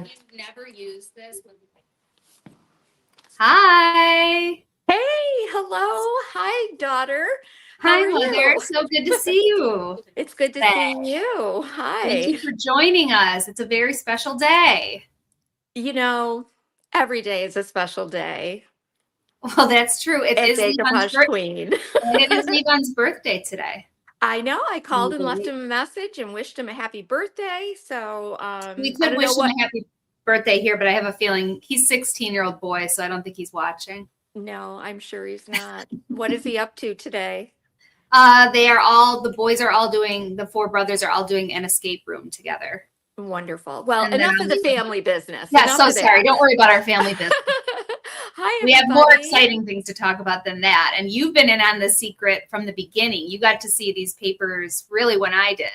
on. You've never used this. Hi. Hey, hello. Hi, daughter. How Hi, are Mother. you? So good to see you. It's good to see you. Hi. Thank you for joining us. It's a very special day. You know, every day is a special day Well, that's true. It at is Levon's Decoupage Queen. and it is Levon's birthday today. I know. I called and left him a message and wished him a happy birthday. So We I could don't wish know him a happy birthday here, but I have a feeling he's 16-year-old boy, so I don't think he's watching. No, I'm sure he's not. What is he up to today? The four brothers are all doing an escape room together. Wonderful. Well, And enough then of the family business. Yeah, Enough so of sorry. that. Don't worry about our family business. Hi, We have more everybody. exciting things to talk about than that. And you've been in on the secret from the beginning. You got to see these papers really when I did.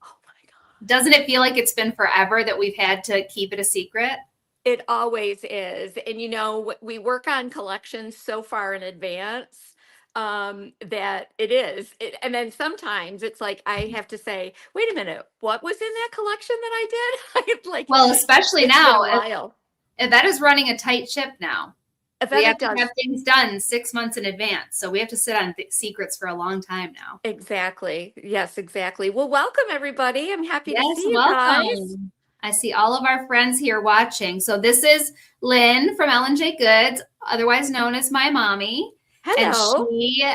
Oh my God. Doesn't it feel like it's been forever that we've had to keep it a secret? It always is. And you know, we work on collections so far in advance that it is. And then sometimes it's like I have to say, wait a minute, what was in that collection that I did? Like, Well, especially it's been a now, while. that is running a tight ship now. We have to does. have things done 6 months in advance. So we have to sit on secrets for a long time now. Exactly. Yes, exactly. Well, welcome everybody. I'm happy to see you welcome. guys. I see all of our friends here watching. So this is Lynn from J Goods, otherwise known as my mommy. Hello. And she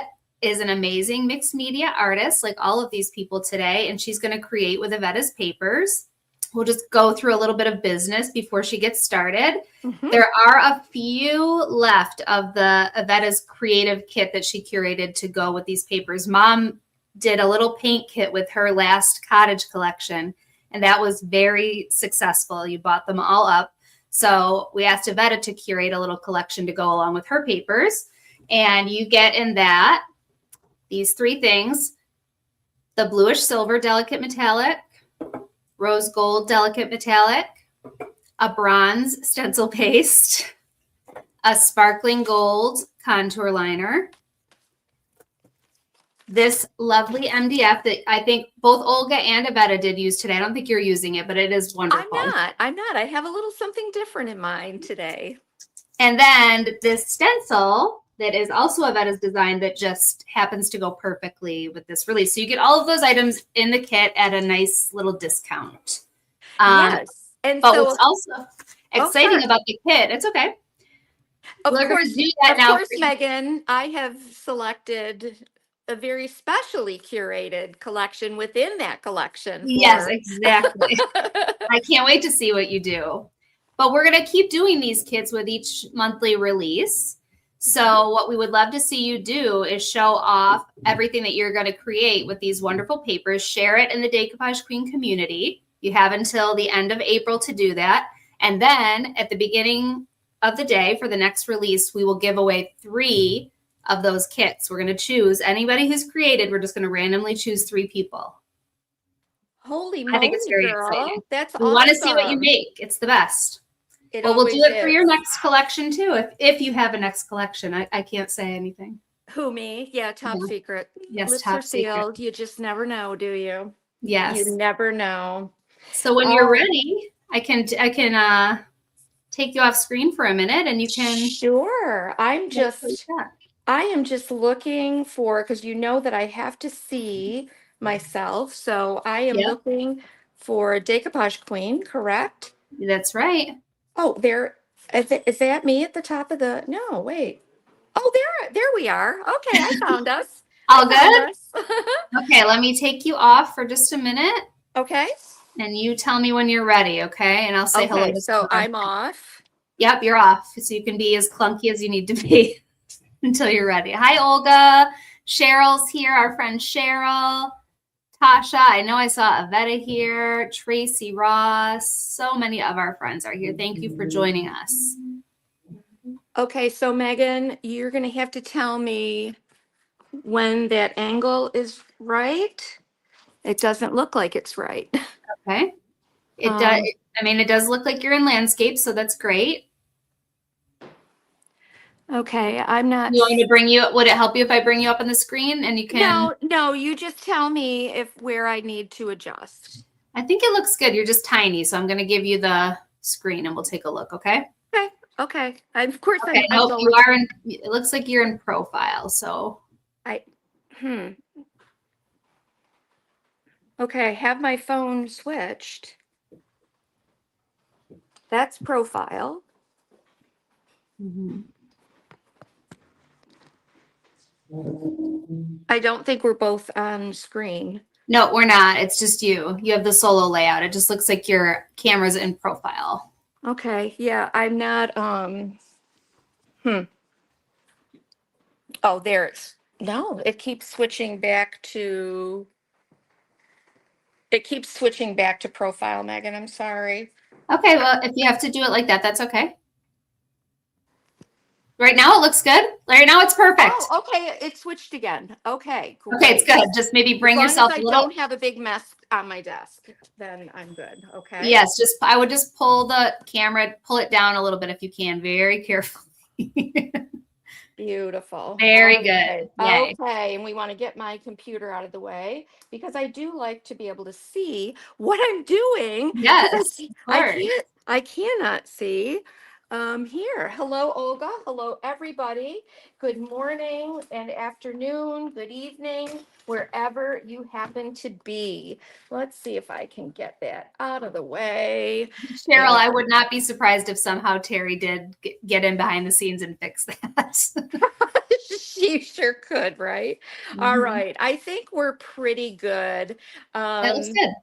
is an amazing mixed media artist, like all of these people today. And she's going to create with Iveta's papers. We'll just go through a little bit of business before she gets started. Mhm. There are a few left of the Iveta's creative kit that she curated to go with these papers. Mom did a little paint kit with her last cottage collection, and that was very successful. You bought them all up. So we asked Iveta to curate a little collection to go along with her papers. And you get in that these three things: the bluish silver delicate metallic, rose gold delicate metallic, a bronze stencil paste, a sparkling gold contour liner, this lovely MDF that I think both Olga and Iveta did use today. I don't think you're using it, but it is wonderful. I'm not. I have a little something different in mind today. And then this stencil that is also Iveta's design that just happens to go perfectly with this release. So you get all of those items in the kit at a nice little discount. Yes. And but so what's also exciting about the kit, it's okay. Of We're gonna course, do that now. Megan, I have selected a very specially curated collection within that collection. Yes, exactly. I can't wait to see what you do. But we're going to keep doing these kits with each monthly release. So what we would love to see you do is show off everything that you're going to create with these wonderful papers. Share it in the Decoupage Queen community. You have until the end of April to do that. And then at the beginning of the day for the next release, we will give away 3 of those kits. We're going to choose anybody who's created. We're just going to randomly choose 3 people. Holy moly, I think it's very girl. exciting. That's We awesome. want to see what you make. It's the best. Well, we'll do it for your next collection too. If you have a next collection, I can't say anything. Who, me? Yeah, top secret. Yes, Lips top are sealed. You just never know, do you? Yes. You never know. So when you're ready, I can take you off screen for a minute and you can. Sure. I am just looking for, because you know that I have to see myself. So I am looking for Decoupage Queen, correct? That's right. Oh, is that me at the top of the, no, wait. Oh, there we are. Okay, I found us. All good? Okay, let me take you off for just a minute. Okay. And you tell me when you're ready, okay? And I'll say hello. So I'm off. Yep, you're off. So you can be as clunky as you need to be until you're ready. Hi, Olga. Cheryl's here, our friend Cheryl. Tasha, I know I saw Iveta here. Tracy Ross. So many of our friends are here. Thank you for joining us. Okay, so Megan, you're going to have to tell me when that angle is right. It doesn't look like it's right. Okay. It does. I mean, it does look like you're in landscape, so that's great. Okay, I'm not. You want me to bring you? Would it help you if I bring you up on the screen and you can? No. You just tell me where I need to adjust. I think it looks good. You're just tiny, so I'm going to give you the screen and we'll take a look, okay? Okay. Okay. Of course, Okay, I'm nope, you going. are in, it looks like you're in profile, so. I. Hmm. Okay. I have my phone switched. That's profile. Mhm. I don't think we're both on screen. No, we're not. It's just you. You have the solo layout. It just looks like your camera's in profile. Okay. Yeah. I'm not. Hmm. Oh, there's. No, it keeps switching back to. It keeps switching back to profile, Megan. I'm sorry. Okay, well, if you have to do it like that, that's okay. Right now it looks good. Right now it's perfect. Oh, okay. It switched again. Okay, Okay, it's great. good. Just maybe As bring long as yourself I a little. don't have a big mess on my desk, then I'm good. Okay. Yes, just I would just pull the camera, pull it down a little bit if you can, very carefully. Beautiful. Very All good. right. Yay. Okay. And we want to get my computer out of the way because I do like to be able to see what I'm doing because Yes, of I course. can't, I cannot see. Here. Hello, Olga. Hello, everybody. Good morning and afternoon. Good evening, wherever you happen to be. Let's see if I can get that out of the way. Cheryl, I would not be surprised if somehow Terry did get in behind the scenes and fix that. She sure could, right? All Mhm. right. I think we're pretty good. That looks Um, good.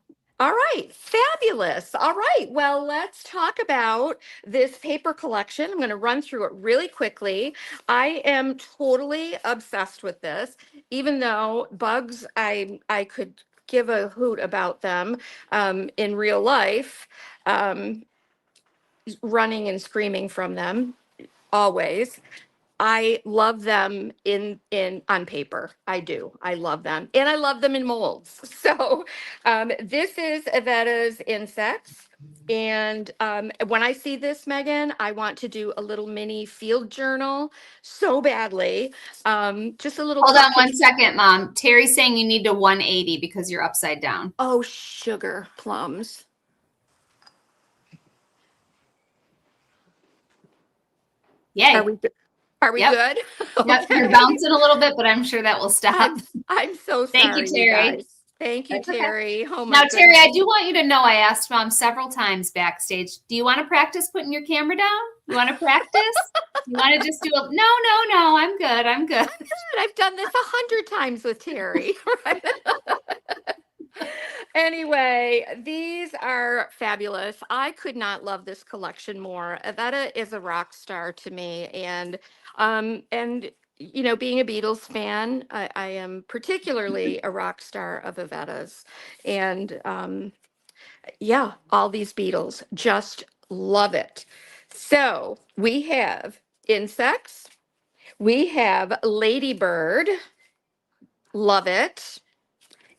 all right. Fabulous. All right. Well, let's talk about this paper collection. I'm going to run through it really quickly. I am totally obsessed with this, even though bugs, I could give a hoot about them in real life, um, running and screaming from them always. I love them in on paper. I do. I love them, and I love them in molds. So, this is Iveta's insects, and when I see this, Megan, I want to do a little mini field journal so badly. Just a little Hold on pocket. one second, Mom. Terry's saying you need to 180 because you're upside down. Oh, sugar plums. Are Yay. we? Are we Yep. good? Yep. You're Okay. bouncing a little bit, but I'm sure that will stop. I'm so Thank you, sorry, you Terry. guys. Thank you, That's okay. Terry. Oh my Now, Terry, I goodness. do want you to know I asked Mom several times backstage, do you want to practice putting your camera down? You want to practice? You want to just do a no, I'm good. I'm good. I've done this 100 times with Terry. Right? Anyway, these are fabulous. I could not love this collection more. Avetta is a rock star to me, and being a Beatles fan, I am particularly a rock star of Avetta's, and yeah, all these Beatles just love it. So we have insects. We have Ladybird. Love it.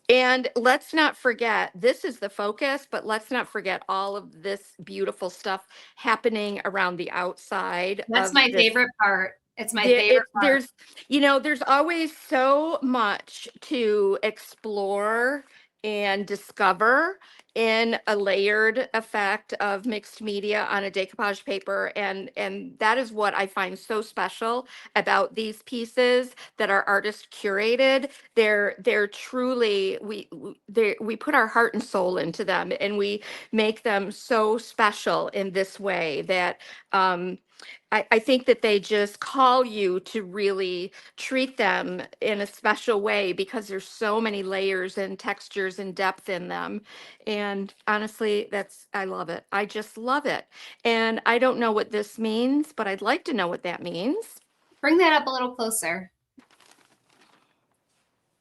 And let's not forget, this is the focus, but let's not forget all of this beautiful stuff happening around the outside That's of my this. favorite part. It's my There, favorite it, part. there's always so much to explore and discover in a layered effect of mixed media on a decoupage paper, and that is what I find so special about these pieces that our artist curated. They're truly we put our heart and soul into them, and we make them so special in this way that I think that they just call you to really treat them in a special way because there's so many layers and textures and depth in them. And honestly, I love it. I just love it. And I don't know what this means, but I'd like to know what that means. Bring that up a little closer.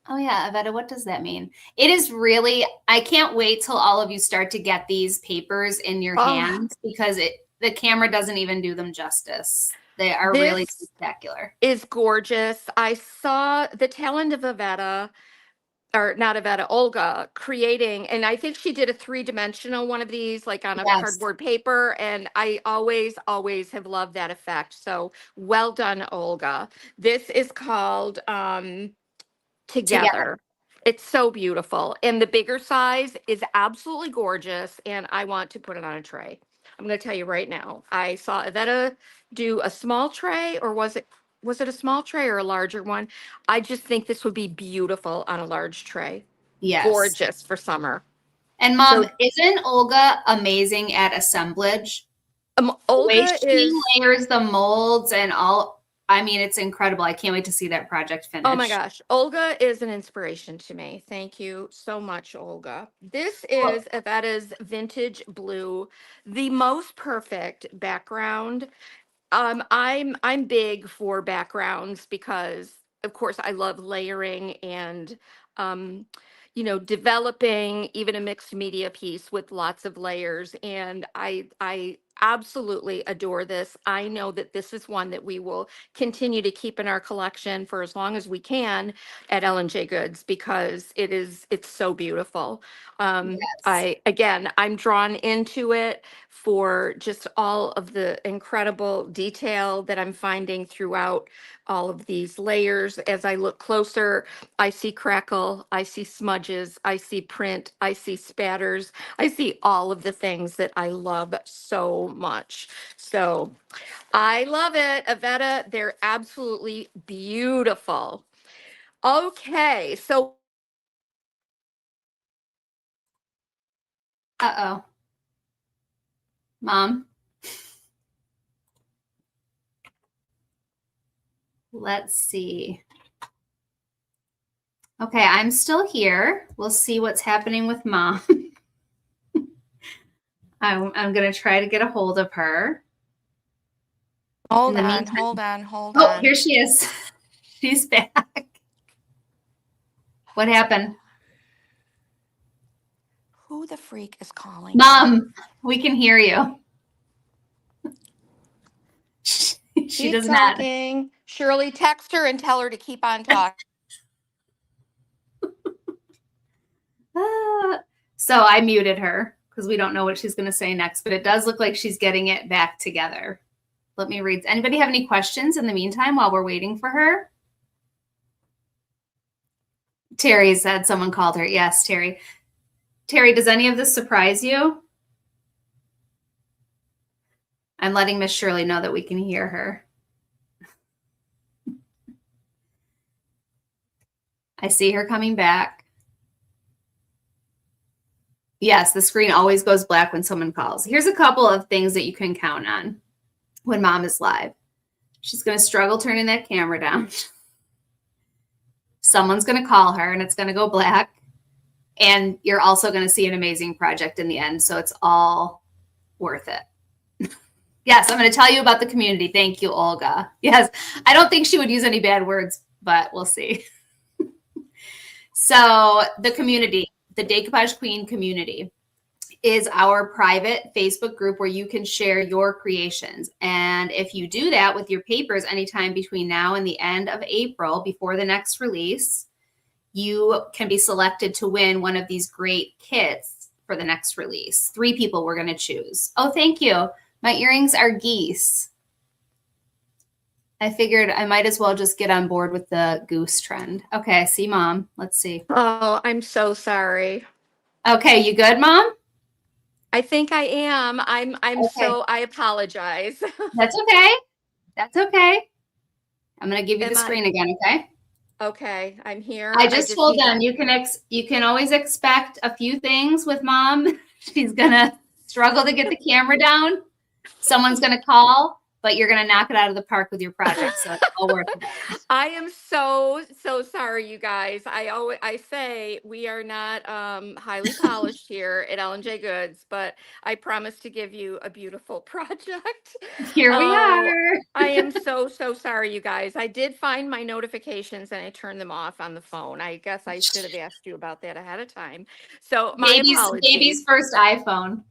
Oh yeah, Avetta, what does that mean? It is really, I can't wait till all of you start to get these papers in your Oh, hands because the camera doesn't even do them justice. They are really this spectacular. is gorgeous. I saw the talent of Iveta, or not Iveta, Olga, creating, and I think she did a three-dimensional one of these, like on a Yes. cardboard paper, and I always have loved that effect. So well done, Olga. This is called Together. Together. It's so beautiful, and the bigger size is absolutely gorgeous, and I want to put it on a tray. I'm going to tell you right now. I saw Iveta do a small tray, or was it a small tray or a larger one? I just think this would be beautiful on a large tray. Yes. Gorgeous for summer. And So mom, isn't Olga amazing at assemblage? The way Olga she is, layers the molds and all, I mean, it's incredible. I can't wait to see that project oh my finish. gosh, Olga is an inspiration to me. Thank you so much, Olga. This Well, is Iveta's vintage blue, the most perfect background. I'm big for backgrounds because, of course, I love layering and, um, developing even a mixed media piece with lots of layers. And I absolutely adore this. I know that this is one that we will continue to keep in our collection for as long as we can at L&J Goods, because it's so beautiful. yes. I'm drawn into it for just all of the incredible detail that I'm finding throughout all of these layers. As I look closer, I see crackle, I see smudges, I see print, I see spatters, I see all of the things that I love so much. So I love it. Iveta, they're absolutely beautiful. Okay, so Uh-oh. Mom, let's see. Okay, I'm still here. We'll see what's happening with mom. I'm going to try to get a hold of her. In the meantime, hold oh, on. here she is. She's back. What happened? Who the freak is calling me? Mom, we can hear you. She Keep does not. talking. Shirley, text her and tell her to keep on talking. So I muted her because we don't know what she's going to say next, but it does look like she's getting it back together. Let me read. Anybody have any questions in the meantime while we're waiting for her? Terry said someone called her. Yes, Terry. Terry, does any of this surprise you? I'm letting Miss Shirley know that we can hear her. I see her coming back. Yes, the screen always goes black when someone calls. Here's a couple of things that you can count on when mom is live. She's going to struggle turning that camera down. Someone's going to call her and it's going to go black. And you're also going to see an amazing project in the end. So it's all worth it. Yes, I'm going to tell you about the community. Thank you, Olga. Yes, I don't think she would use any bad words, but we'll see. So the community, the Decoupage Queen community, is our private Facebook group where you can share your creations. And if you do that with your papers anytime between now and the end of April, before the next release, you can be selected to win one of these great kits for the next release. 3 people we're going to choose. Oh, thank you. My earrings are geese. I figured I might as well just get on board with the goose trend. Okay, see, mom. Let's see. Oh, I'm so sorry. Okay, you good, mom? I think I am. Okay. I apologize. That's okay. That's okay. I'm going to give you the Am I screen again, okay? okay? I'm I here. I just just told need to. them you can always expect a few things with mom. She's going to struggle to get the camera down. Someone's going to call, but you're going to knock it out of the park with your project. So it's all worth it. I am so sorry, you guys. I say we are not highly polished here at L&J Goods, but I promise to give you a beautiful project. Here we Oh, are. I am so sorry, you guys. I did find my notifications and I turned them off on the phone. I guess I should have asked you about that ahead of time. So my Baby's apologies. first iPhone.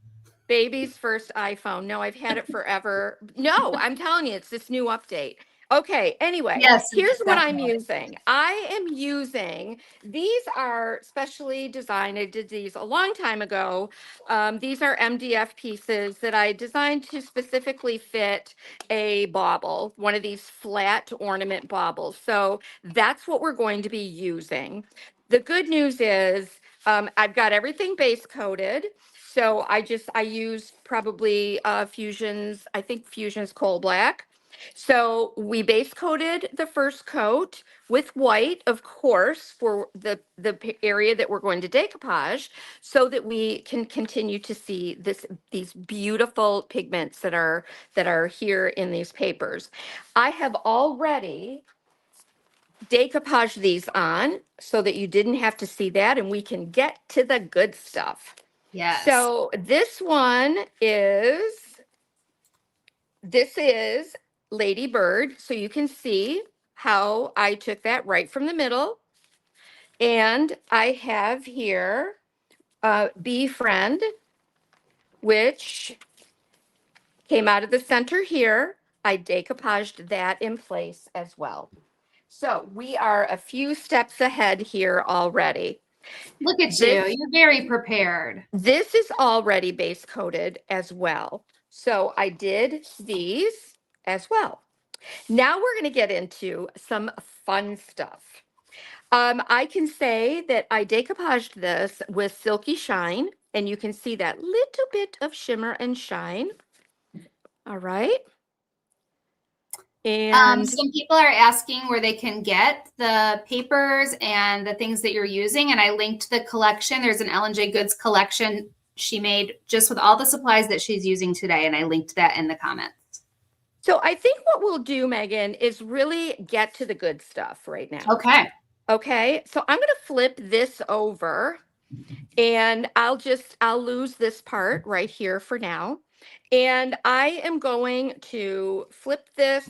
Baby's first iPhone. No, I've had it forever. No, I'm telling you, it's this new update. Okay, anyway, Yes, here's what I'm definitely. using. I am using, these are specially designed. I did these a long time ago. These are MDF pieces that I designed to specifically fit a bauble, one of these flat ornament baubles. So that's what we're going to be using. The good news is I've got everything base coated. So I use probably I think Fusion's Coal Black. So we base coated the first coat with white, of course, for the area that we're going to decoupage, so that we can continue to see these beautiful pigments that are here in these papers. I have already decoupaged these on so that you didn't have to see that, and we can get to the good stuff. Yes. So this is Lady Bird. So you can see how I took that right from the middle. And I have here Bee Friend, which came out of the center here. I decoupaged that in place as well. So we are a few steps ahead here already. Look at you. This You're very prepared. this is already base coated as well. So I did these as well. Now we're going to get into some fun stuff. I can say that I decoupaged this with Silky Shine, and you can see that little bit of shimmer and shine. All right. And Some people are asking where they can get the papers and the things that you're using, and I linked the collection. There's an Ellen J. Goods collection she made just with all the supplies that she's using today, and I linked that in the comments. so I think what we'll do, Megan, is really get to the good stuff right now. Okay. Okay. So I'm going to flip this over, and I'll lose this part right here for now. And I am going to flip this.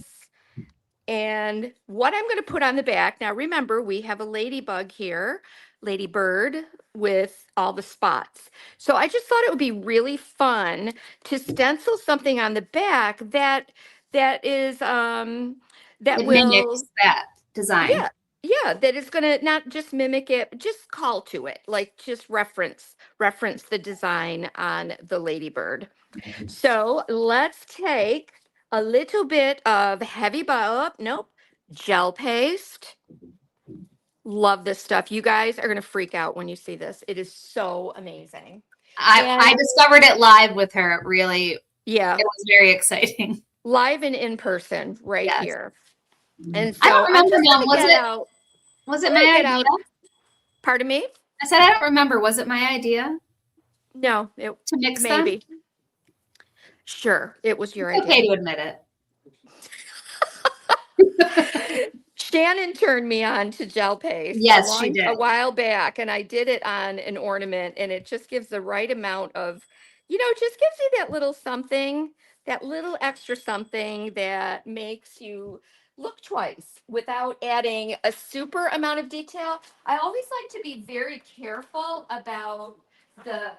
And what I'm going to put on the back, now remember, we have a ladybug here, ladybird with all the spots. So I just thought it would be really fun to stencil something on the back that is that It mimics will, that design. yeah, yeah, that is going to not just mimic it, just call to it, like just reference the design on the ladybird. So let's take a little bit of heavy bow, nope, gel paste. Love this stuff. You guys are going to freak out when you see this. It is so amazing. I And discovered it live with her. It really, it yeah, was very exciting. live and in person right Yes. here. And I don't so I'm remember, just Mom. going to get out, Was I'm it going to my get idea? out, pardon me? I said I don't remember. Was it my idea No, to mix them? maybe. Sure, it was your It's okay idea. to admit it. Shannon turned me on to gel paste Yes, she did. a while back, and I did it on an ornament, and it just gives the right amount of, just gives you that little something, that little extra something that makes you look twice without adding a super amount of detail. I always like to be very careful about the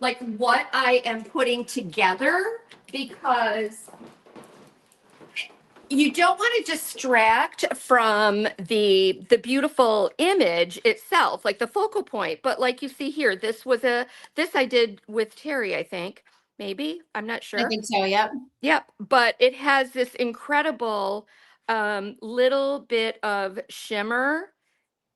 like what I am putting together, because you don't want to distract from the beautiful image itself, like the focal point. But like you see here, this I did with Terry, I think. Maybe, I'm not I sure. think so. Yep. Yep, but it has this incredible little bit of shimmer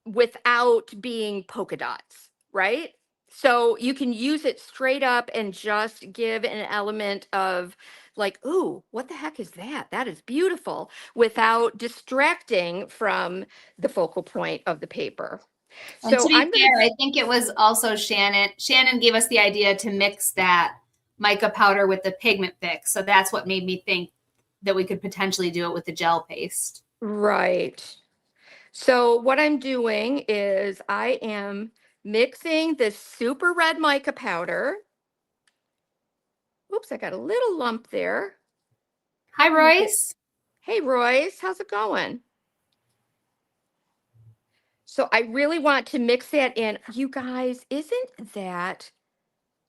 without being polka dots, right? So you can use it straight up and just give an element of like, ooh, what the heck is that? That is beautiful, without distracting from the focal point of the paper. And to So be I'm going to, fair, I think it was also Shannon. Shannon gave us the idea to mix that mica powder with the pigment fix. So that's what made me think that we could potentially do it with the gel paste. right. So what I'm doing is I am mixing this super red mica powder. Oops, I got a little lump there. Hi, Let me get, Royce. hey Royce, how's it going? So I really want to mix that in. You guys, isn't that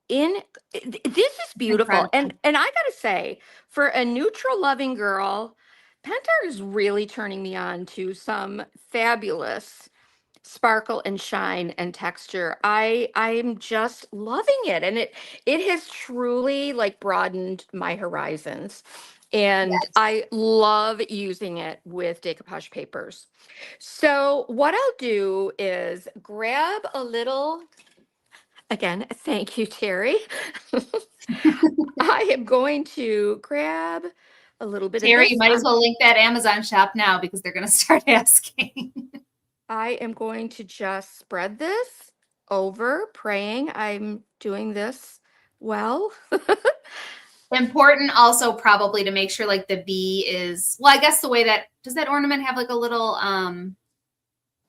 in this is beautiful. Incredible. And I got to say, for a neutral loving girl, Pentar is really turning me on to some fabulous sparkle and shine and texture. I'm just loving it, and it has truly like broadened my horizons. And Yes. I love using it with decoupage papers. So what I'll do is grab a little Again, thank you, Terry. I am going to grab a little bit of Terry, you this. might as well link that Amazon shop now because they're going to start asking. I am going to just spread this over, praying I'm doing this well. Important also probably to make sure like the bee is, well, I guess the way that, does that ornament have like a little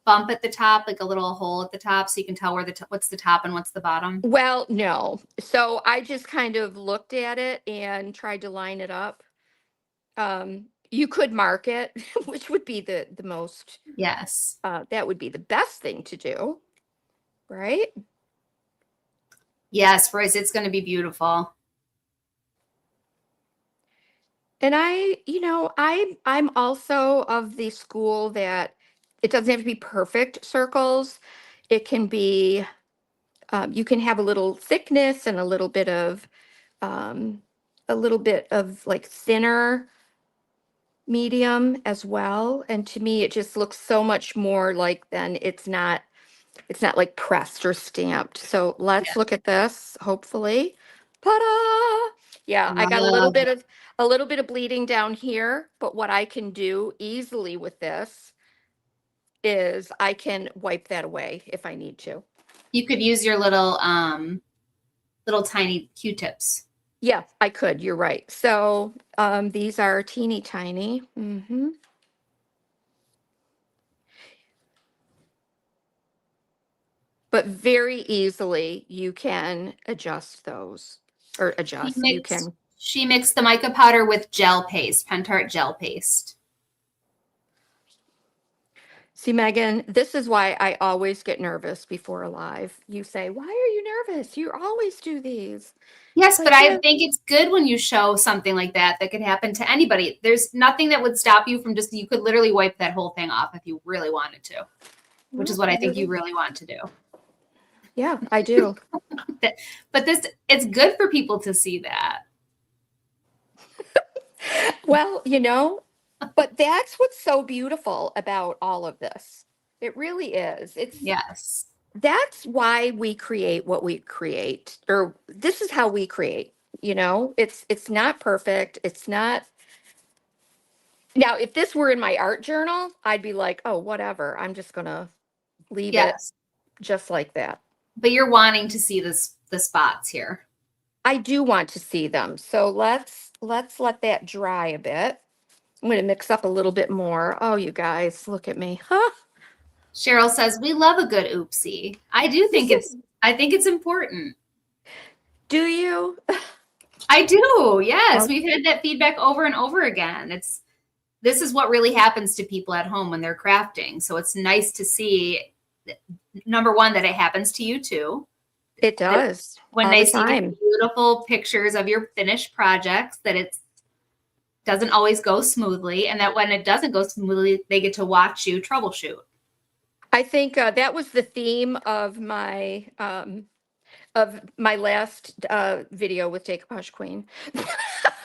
bump at the top, like a little hole at the top so you can tell where what's the top and what's the bottom? Well, no. So I just kind of looked at it and tried to line it up. You could mark it, which would be the most Yes. that would be the best thing to do, right? Yes, Royce, it's going to be beautiful. And I'm also of the school that it doesn't have to be perfect circles. It can be you can have a little thickness and um, a little bit of like thinner medium as well. And to me, it just looks so much more like then it's not like pressed or stamped. So let's look at this, hopefully. Ta-da! Yeah, I got Love it. a little bit of bleeding down here, but what I can do easily with this is I can wipe that away if I need to. You could use your little tiny Q-tips. Yeah, I could. You're right. So these are teeny tiny. But very easily you can adjust those or She adjust. You mixed can. she mixed the mica powder with gel paste, Pentart gel paste. See, Megan, this is why I always get nervous before a live. You say, "Why are you nervous? You always do these." It's Yes, but like, I yeah, think it's good when you show something like that that could happen to anybody. There's nothing that would stop you from just, you could literally wipe that whole thing off if you really wanted to, which is well, what I think you really want to do. yeah, I do. But it's good for people to see that. Well, but that's what's so beautiful about all of this. It really is. Yes. That's why we create what we create, or this is how we create. It's not perfect. It's not. Now, if this were in my art journal, I'd be like, oh, whatever. I'm just gonna leave it Yes. just like that. But you're wanting to see the spots here. I do want to see them. So let's let that dry a bit. I'm going to mix up a little bit more. Oh, you guys, look at me. Huh? Cheryl says, we love a good oopsie. I think it's important. Do you? I do. Yes. Oh, We've had that feedback over and over again. This is what really happens to people at home when they're crafting. So it's nice to see, number one, that it happens to you too. it does. When All they the see the time. beautiful pictures of your finished projects, that it doesn't always go smoothly. And that when it doesn't go smoothly, they get to watch you troubleshoot. I think that was the theme of my last video with Decoupage Queen.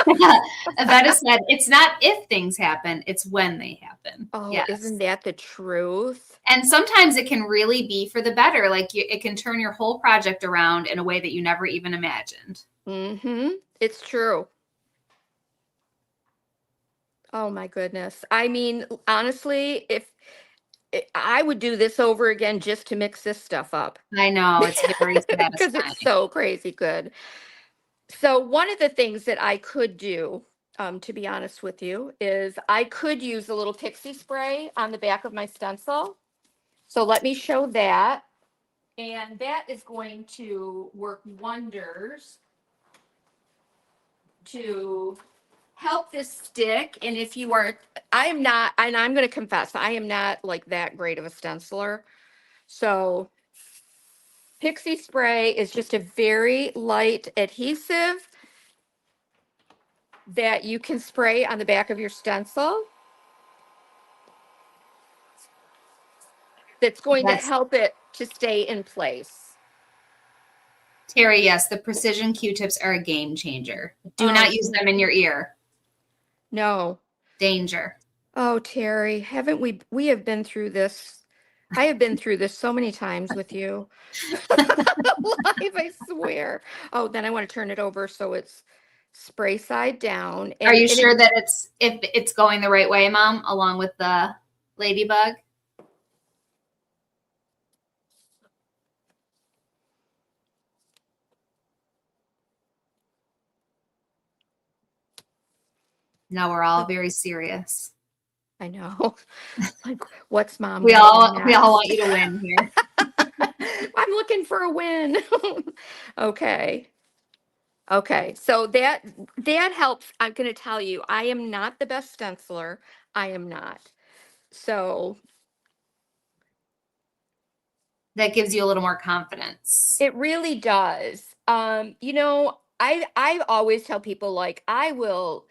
Iveta said, it's not if things happen, it's when they happen. Oh, isn't Yes. that the truth? And sometimes it can really be for the better. Like it can turn your whole project around in a way that you never even imagined. It's true. Oh my goodness. I mean, honestly, if I would do this over again just to mix this stuff up I know, it's very because it's satisfying. so crazy good. So one of the things that I could do, to be honest with you, is I could use a little pixie spray on the back of my stencil. So let me show that. And that is going to work wonders to help this stick. And if you are, I am not, and I'm going to confess, I am not like that great of a stenciler. So pixie spray is just a very light adhesive that you can spray on the back of your stencil. That's going to That's help it to stay in place. Terry. Yes, the precision Q-tips are a game changer. Do Oh, not use them in your ear. no. Danger. Oh, Terry, haven't we have been through this I have been through this so many times with you. Live, I swear. Oh, then I want to turn it over so it's spray side down. Are you And it, sure that if it's going the right way, Mom, along with the ladybug? Now we're all very serious. I know. Like, what's mom We gonna do all want next? you to win here. I'm looking for a win. Okay. Okay. So that helps. I'm gonna tell you, I am not the best stenciler. I am not. So That gives you a little more confidence. it really does. I always tell people like I will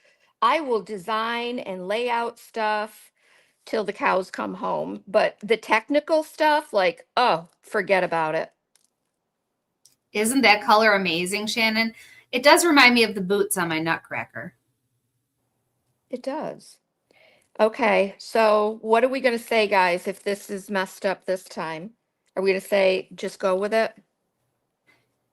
design and lay out stuff till the cows come home, but the technical stuff, like, oh, forget about it. Isn't that color amazing, Shannon? It does remind me of the boots on my Nutcracker. It does. Okay, so what are we gonna say, guys, if this is messed up this time? Are we gonna say just go with it?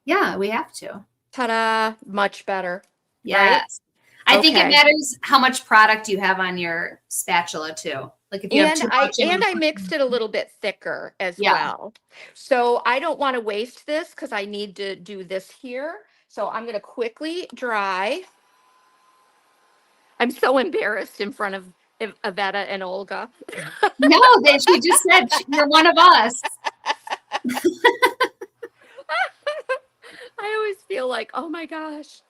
Yeah, we have to. Ta-da, much better, right? Yes. I think it Okay. matters how much product you have on your spatula too. Like if you have And too I much and and you I put, mixed it a little bit thicker as yeah. well. So I don't want to waste this because I need to do this here. So I'm gonna quickly dry. I'm so embarrassed in front of Iveta and Olga. No, that she just said you're one of us. I always feel like, oh my gosh,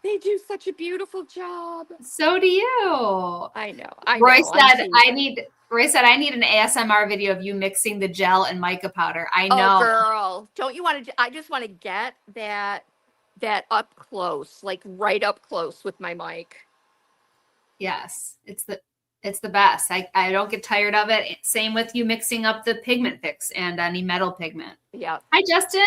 they do such a beautiful job. So do you. I know, I know. I'm teasing. Roy said I need an ASMR video of you mixing the gel and mica powder. I Oh, know. girl, don't you want to? I just want to get that up close, like right up close with my mic. Yes. It's the best. I don't get tired of it. Same with you mixing up the pigment fix and any metal pigment. Yeah. Hi, Justin.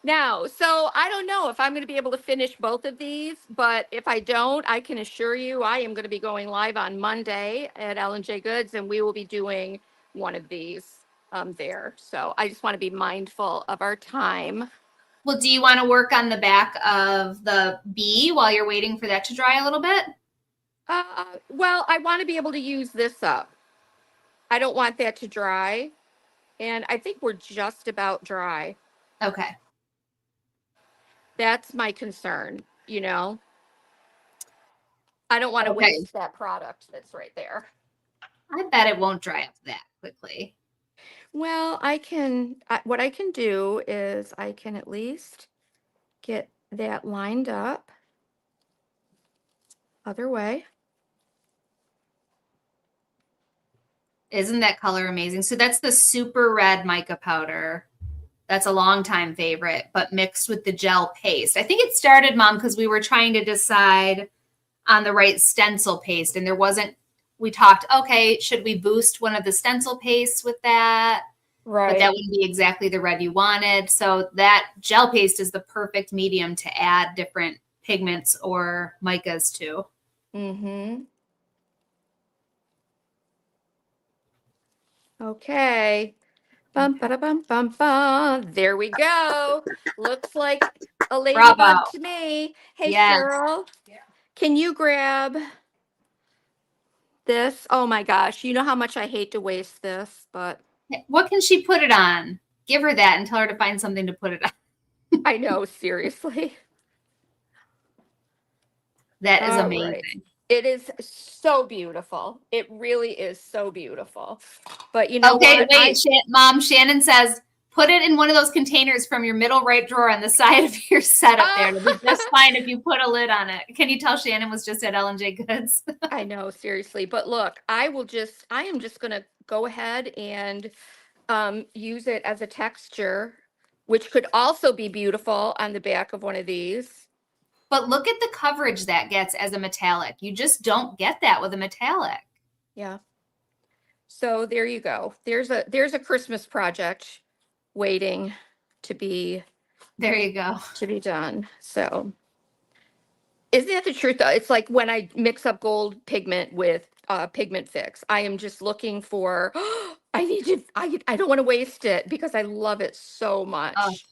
Now, so I don't know if I'm going to be able to finish both of these, but if I don't, I can assure you I am going to be going live on Monday at L&J Goods, and we will be doing one of these there. So I just want to be mindful of our time. Well, do you want to work on the back of the bee while you're waiting for that to dry a little bit? Well, I want to be able to use this up. I don't want that to dry, and I think we're just about dry. Okay. That's my concern. I don't want to Okay. waste that product that's right there. I bet it won't dry up that quickly. Well, what I can do is I can at least get that lined up. Other way. Isn't that color amazing? So that's the super red mica powder. That's a longtime favorite, but mixed with the gel paste. I think it started, Mom, because we were trying to decide on the right stencil paste, and we talked, okay, should we boost one of the stencil pastes with that? Right. But that wouldn't be exactly the red you wanted. So that gel paste is the perfect medium to add different pigments or micas to. Mm-hmm. Okay. Bum, ba, bum, bum, bum. There we go. Looks like a ladybug Bravo. to me. Hey, Yes. Cheryl, can you grab this? Oh my gosh, you know how much I hate to waste this, but What can she put it on? Give her that and tell her to find something to put it on. I know, seriously. That is All amazing. right. It is so beautiful. It really is so beautiful. But you know Okay, what? wait, Mom, Shannon says, put it in one of those containers from your middle right drawer on the side of your setup there. It'll be just fine if you put a lid on it. Can you tell Shannon was just at L&J Goods? I know, seriously. But look, I am just going to go ahead and use it as a texture, which could also be beautiful on the back of one of these. But look at the coverage that gets as a metallic. You just don't get that with a metallic. Yeah. So there you go. There's a Christmas project waiting to be There you go. done. So isn't that the truth though? It's like when I mix up gold pigment with pigment fix, I am just looking for I don't want to waste it because I love it so Oh, much.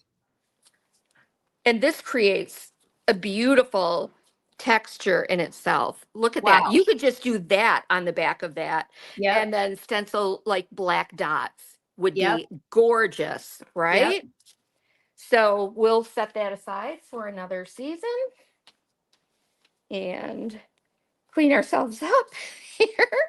And this creates a beautiful texture in itself. Look at that. wow. You could just do that on the back of that Yep. and then stencil like black dots would Yep. be gorgeous, Yep. right? So we'll set that aside for another season and clean ourselves up here.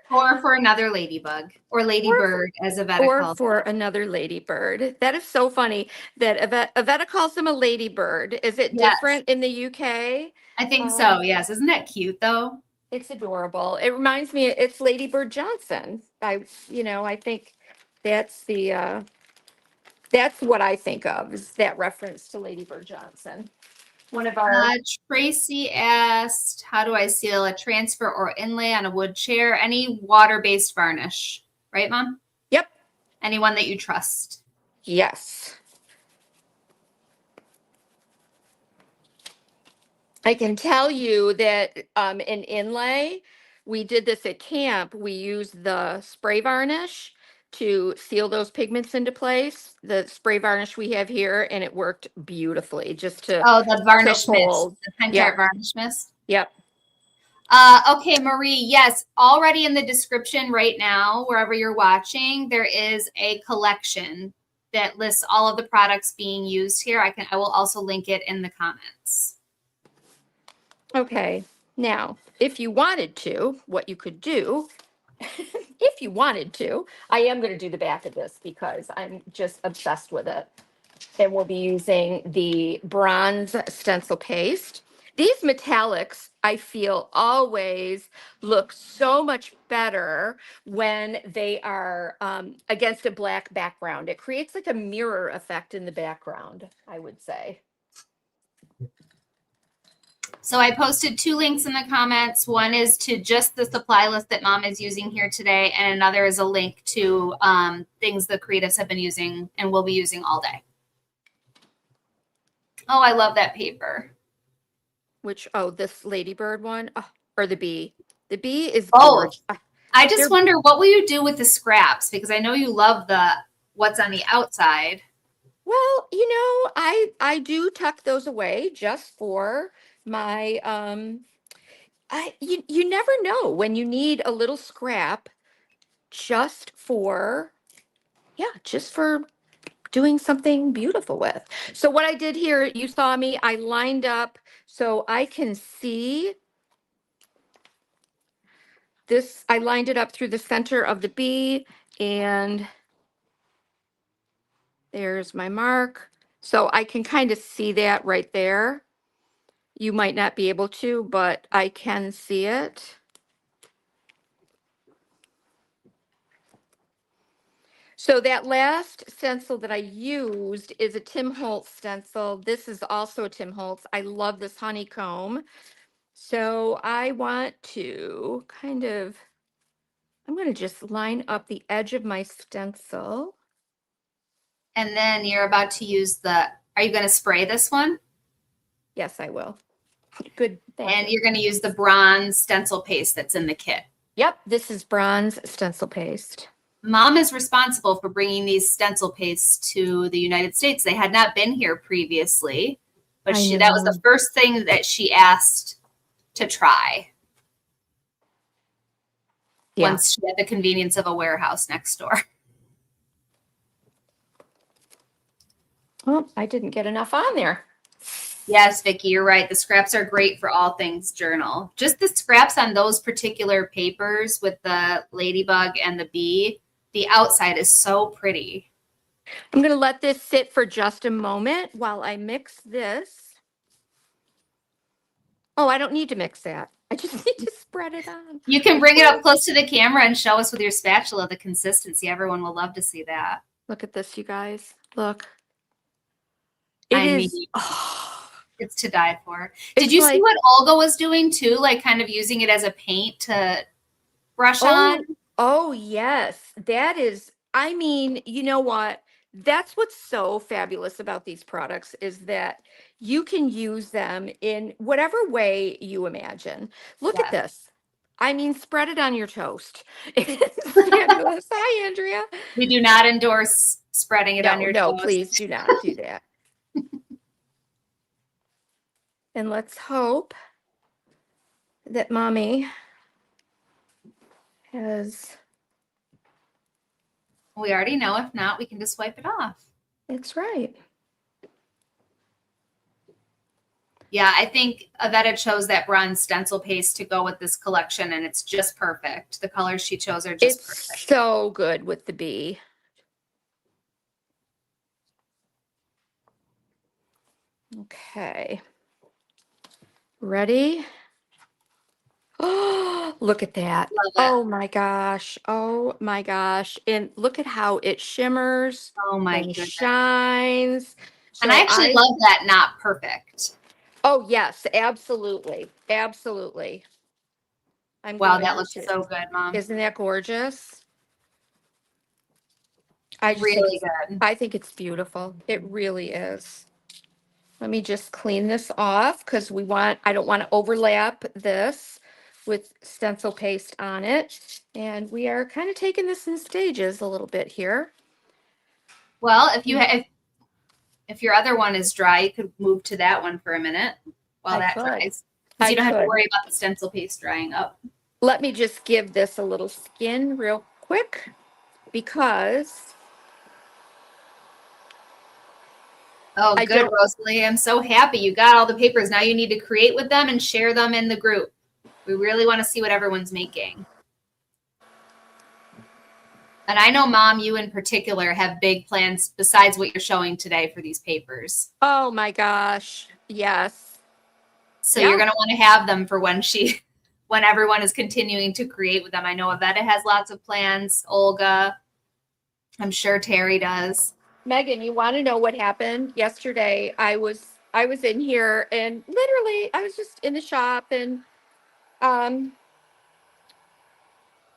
Or for another ladybug or Or for, ladybird, as Iveta or calls for another ladybird. That is so funny that Iveta calls them a ladybird. Is it. it Yes, different in the UK? I think Um, so. Yes. Isn't that cute though? it's adorable. It reminds me, it's Lady Bird Johnson. I think that's that's what I think of is that reference to Lady Bird Johnson. One of our, Tracy asked, how do I seal a transfer or inlay on a wood chair? Any water-based varnish, right, Mom? yep, Anyone that you trust. yes. I can tell you that in inlay, we did this at camp. We used the spray varnish to seal those pigments into place. The spray varnish we have here, and it worked beautifully just Oh, the to varnish mist, hold. the Pentart Yep, varnish mist. yep. Okay, Marie, yes, already in the description right now, wherever you're watching, there is a collection that lists all of the products being used here. I will also link it in the comments. Okay. Now, if you wanted to, what you could do, if you wanted to, I am going to do the back of this because I'm just obsessed with it. And we'll be using the bronze stencil paste. These metallics, I feel, always look so much better when they are against a black background. It creates like a mirror effect in the background, I would say. So I posted 2 links in the comments. One is to just the supply list that Mom is using here today, and another is a link to things the creatives have been using and will be using all day. Oh, I love that paper. Which, oh, this ladybird one, oh, or the bee. The bee is Both. gorgeous. I just They're wonder, what will you do with the scraps? Because I know you love the what's on the outside. Well, I do tuck those away just for my you never know when you need a little scrap just for just for doing something beautiful with. So what I did here, you saw me, I lined up so I can see this. I lined it up through the center of the bee and there's my mark. So I can kind of see that right there. You might not be able to, but I can see it. So that last stencil that I used is a Tim Holtz stencil. This is also a Tim Holtz. I love this honeycomb. So I want to I'm going to just line up the edge of my stencil. And then you're about to use are you going to spray this one? Yes, I will. Good. And you're going to use the bronze stencil paste that's in the kit. Yep, this is bronze stencil paste. Mom is responsible for bringing these stencil pastes to the United States. They had not been here previously, but that was the first thing that she asked to try. Yeah. Once she had the convenience of a warehouse next door. Oh, I didn't get enough on there. Yes, Vicki, you're right. The scraps are great for all things journal. Just the scraps on those particular papers with the ladybug and the bee, the outside is so pretty. I'm going to let this sit for just a moment while I mix this. Oh, I don't need to mix that. I just need to spread it on. You can bring it up close to the camera and show us with your spatula the consistency. Everyone will love to see that. Look at this, you guys. Look. It's to die for. Did you see what Olga was doing too? Like kind of using it as a paint to brush on? Oh, yes. That is, I mean, you know what? That's what's so fabulous about these products is that you can use them in whatever way you imagine. Look at this. I mean, spread it on your toast. It's fabulous. Hi, Andrea. We do not endorse spreading it on No, your no, toast. please do not do that. And let's hope that mommy has, We already know. If not, we can just wipe it off. it's right. Yeah, I think Iveta chose that bronze stencil paste to go with this collection, and it's just perfect. The colors she chose are just It's perfect. so good with the bee. Okay. Ready? Oh, look at that. Love it. Oh my gosh. Oh my gosh. And look at how it shimmers Oh my and goodness. shines. And I So actually love that not perfect. oh yes, absolutely. Absolutely. I'm Wow, that going looks to, so good, Mom. isn't that gorgeous? I just think Really it's, good. I think it's beautiful. It really is. Let me just clean this off because I don't want to overlap this with stencil paste on it. And we are kind of taking this in stages a little bit here. Well, if your other one is dry, you could move to that one for a minute while I that could. dries. Because I you don't have to could. worry about the stencil paste drying up. Let me just give this a little skin real quick because Oh, I good, don't, Rosalie. I'm so happy you got all the papers. Now you need to create with them and share them in the group. We really want to see what everyone's making. And I know, Mom, you in particular have big plans besides what you're showing today for these papers. oh my gosh. Yes. So Yeah. you're going to want to have them for when everyone is continuing to create with them. I know Iveta has lots of plans. Olga, I'm sure Terry does. Megan, you want to know what happened yesterday? I was in here and literally I was just in the shop and um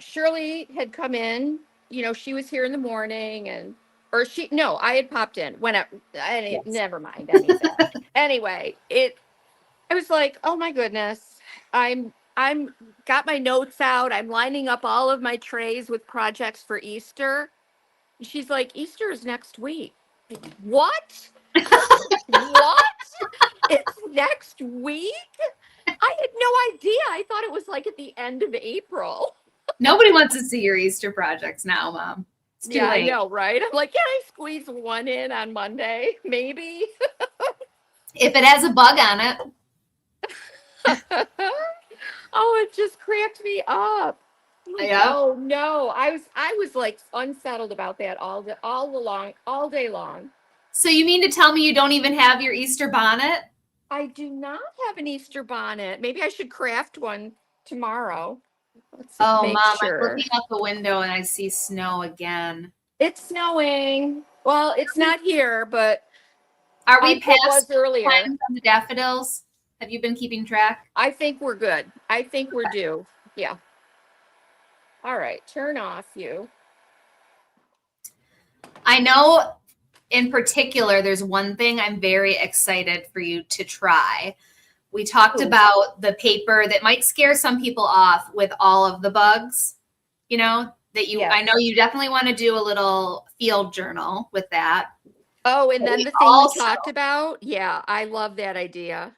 Shirley had come in, she was here in the morning and or she no, I had popped in when Yes. never mind any of that. Anyway, I was like, "Oh my goodness. I'm got my notes out. I'm lining up all of my trays with projects for Easter." And she's like, "Easter is next week." Like, what? What? It's next week? I had no idea. I thought it was like at the end of April. Nobody wants to see your Easter projects now, Mom. It's too Yeah, I late. know, right? I'm like, can I squeeze one in on Monday? Maybe. If it has a bug on it. Oh, it just cracked me up. Like, Yeah. oh no. I was like unsettled about that all day long. So you mean to tell me you don't even have your Easter bonnet? I do not have an Easter bonnet. Maybe I should craft one tomorrow. Let's Oh, make Mom, I'm sure. looking out the window and I see snow again. It's snowing. Well, it's not here, but Are we it was past earlier. times on the daffodils? Have you been keeping track? I think we're good. I think we're due. Yeah. All right. Turn off you. I know in particular, there's one thing I'm very excited for you to try. We talked Ooh. about the paper that might scare some people off with all of the bugs, Yes. I know you definitely want to do a little field journal with that. Oh, and But then we the thing we also, talked about. Yeah, I love that idea.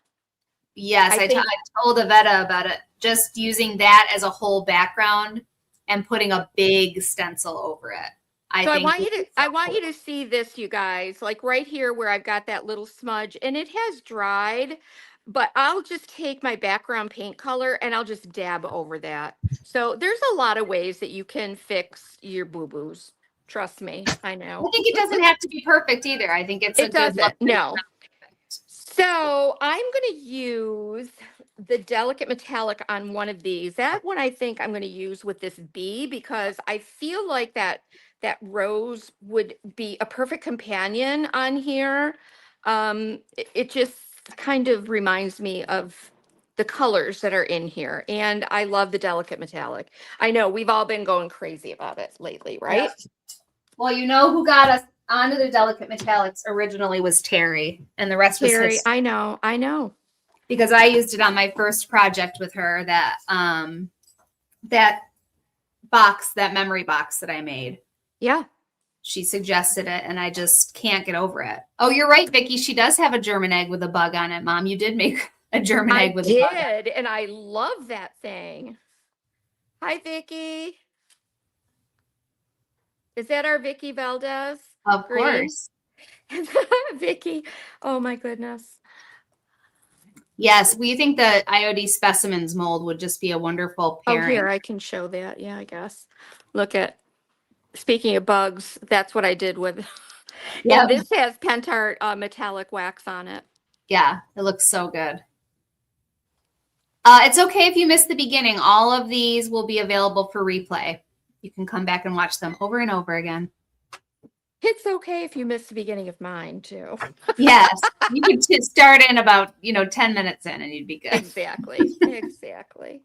yes, I I think told Iveta about it, just using that as a whole background and putting a big stencil over it. I so. I think want you would to be I so want cool. you to see this, you guys, like right here where I've got that little smudge and it has dried, but I'll just take my background paint color and I'll just dab over that. So there's a lot of ways that you can fix your boo-boos. Trust me, I I know. think it doesn't have to be perfect either. I think it's a It good look. doesn't. No. So I'm going to use the delicate metallic on one of these. That one I think I'm going to use with this bee because I feel like that rose would be a perfect companion on here. It just kind of reminds me of the colors that are in here, and I love the delicate metallic. I know we've all been going crazy about it lately, Yeah. right? Well, you know who got us onto the delicate metallics originally was Terry, and the rest was Terry, history. I know. Because I used it on my first project with her that that box, that memory box that I made. Yeah. She suggested it, and I just can't get over it. Oh, you're right, Vicky. She does have a German egg with a bug on it, Mom. You did make a German I egg with a bug on it. did, and I love that thing. Hi, Vicky. Is that our Vicky Valdez? Of Green? course. Vicky. Oh my goodness. Yes, we think the IOD specimens mold would just be a wonderful Oh, pairing. here, I can show that. Yeah, I guess. Look at, speaking of bugs, that's what I did with. And Yep. this has Pentart metallic wax on it. Yeah, it looks so good. It's okay if you missed the beginning. All of these will be available for replay. You can come back and watch them over and over again. It's okay if you missed the beginning of mine too. Yes, you could just start in about 10 minutes in, and you'd be good. Exactly. Exactly.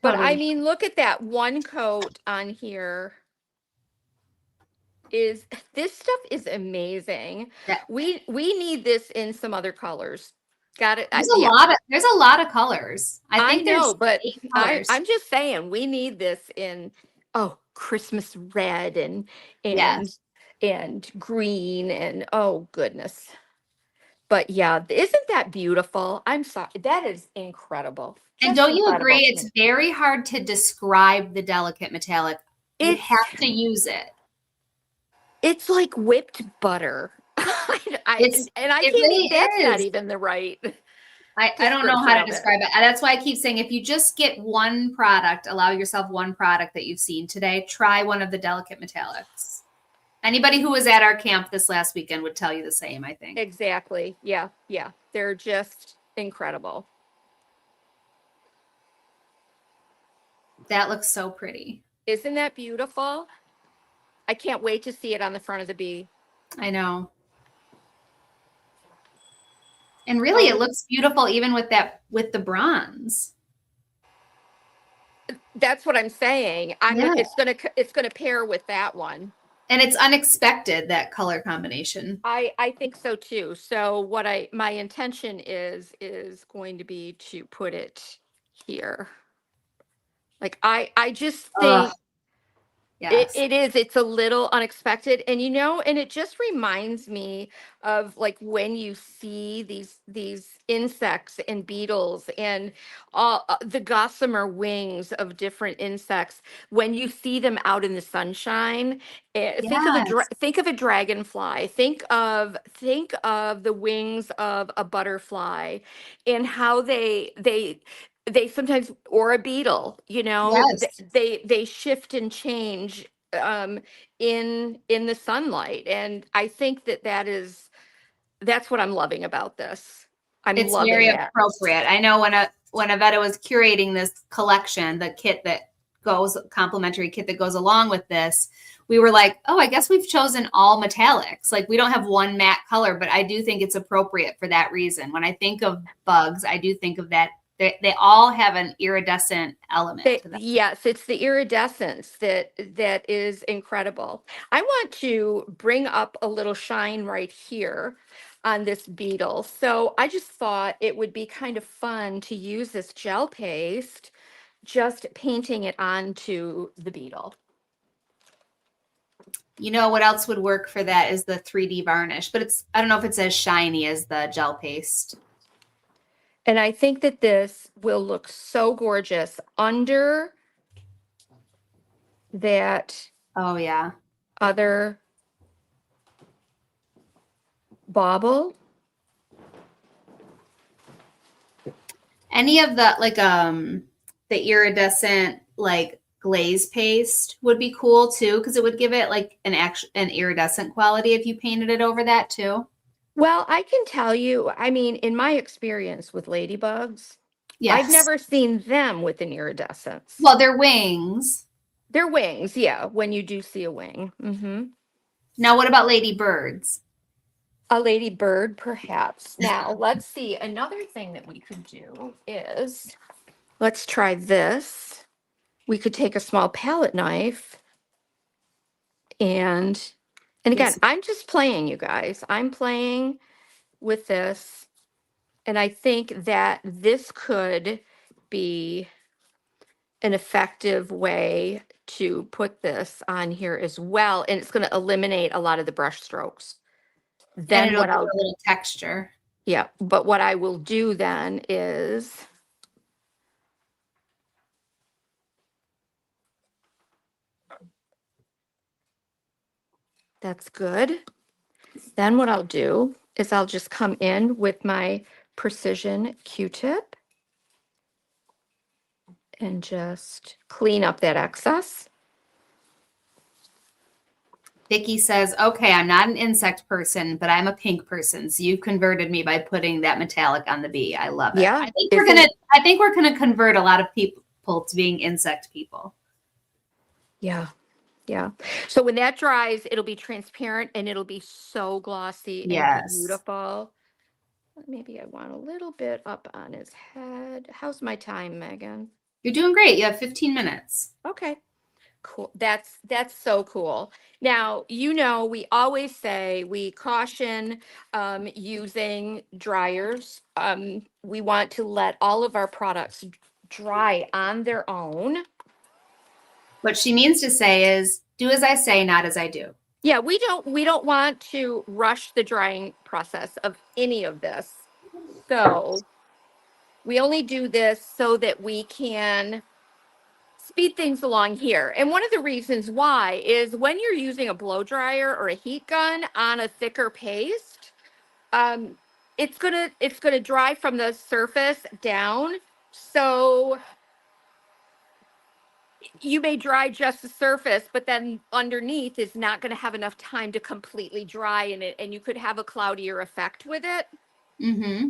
But I Totally. mean, look at that one coat on here. This stuff is amazing. Yeah. We need this in some other colors. Got it. There's Yeah. there's a lot of colors. I I think there's know, but 8 colors. I'm just saying we need this in Christmas red and Yes. and green and oh goodness. But yeah, isn't that beautiful? I'm sorry. That is incredible. And Just don't you agree incredible to it's me. very hard to describe the delicate metallic? You It's have to use it. it's like whipped butter. It's and I it can't really that's not is. even the right I don't know description how to of it. describe it. That's why I keep saying if you just get one product, allow yourself one product that you've seen today, try one of the delicate metallics. Anybody who was at our camp this last weekend would tell you the same, I think. Exactly. Yeah. Yeah. They're just incredible. That looks so pretty. Isn't that beautiful? I can't wait to see it on the front of the bee. I know. And really, it looks beautiful even with the bronze. That's what I'm saying. Yeah. It's gonna pair with that one. And it's unexpected, that color combination. I think so too. So my intention is going to be to put it here. Like I just think Yes. it's a little unexpected, and and it just reminds me of like when you see these insects and beetles and all the gossamer wings of different insects when you see them out in the sunshine. Yes. Think of a dragonfly, think of the wings of a butterfly and how they sometimes, or a beetle, Yes. they shift and change um in the sunlight, and I think that's what I'm loving about this. I'm It's loving very that. appropriate. I know when Iveta was curating this collection, the kit that complimentary kit that goes along with this, we were like, oh, I guess we've chosen all metallics. Like we don't have one matte color, but I do think it's appropriate for that reason. When I think of bugs, I do think of that. They all have an iridescent element to them. Yes, it's the iridescence that is incredible. I want to bring up a little shine right here on this beetle. So I just thought it would be kind of fun to use this gel paste, just painting it onto the beetle. You know what else would work for that is the 3D varnish, but I don't know if it's as shiny as the gel paste. And I think that this will look so gorgeous under that Oh yeah. other bauble. Any of the the iridescent like glaze paste would be cool too, because it would give it like an iridescent quality if you painted it over that too. Well, I can tell you, I mean, in my experience with ladybugs, Yes. I've never seen them with an iridescence. Well, their wings. Their wings, yeah, when you do see a wing. Mm-hmm. Now, what about ladybirds? A ladybird, perhaps. Now, let's see. Another thing that we could do is, let's try this. We could take a small palette knife and again, Yes. I'm just playing, you guys. I'm playing with this. And I think that this could be an effective way to put this on here as well. And it's going to eliminate a lot of the brush strokes. And Then it'll what give I'll, a little texture. yeah, but what I will do then is, that's good. Then what I'll do is I'll just come in with my precision Q-tip and just clean up that excess. Vicky says, okay, I'm not an insect person, but I'm a pink person. So you converted me by putting that metallic on the bee. I love it. Yeah. I think we're gonna convert a lot of people to being insect people. Yeah. Yeah. So when that dries, it'll be transparent and it'll be so glossy and beautiful. Maybe I want a little bit up on his head. How's my time, Megan? You're doing great. You have 15 minutes. Okay. Cool. That's so cool. Now, we always say we caution using dryers. We want to let all of our products dry on their own. What she means to say is, do as I say, not as I do. Yeah, we don't want to rush the drying process of any of this. So we only do this so that we can speed things along here. And one of the reasons why is when you're using a blow dryer or a heat gun on a thicker paste, it's gonna dry from the surface down. So you may dry just the surface, but then underneath is not going to have enough time to completely dry in it, and you could have a cloudier effect with it. Mm-hmm.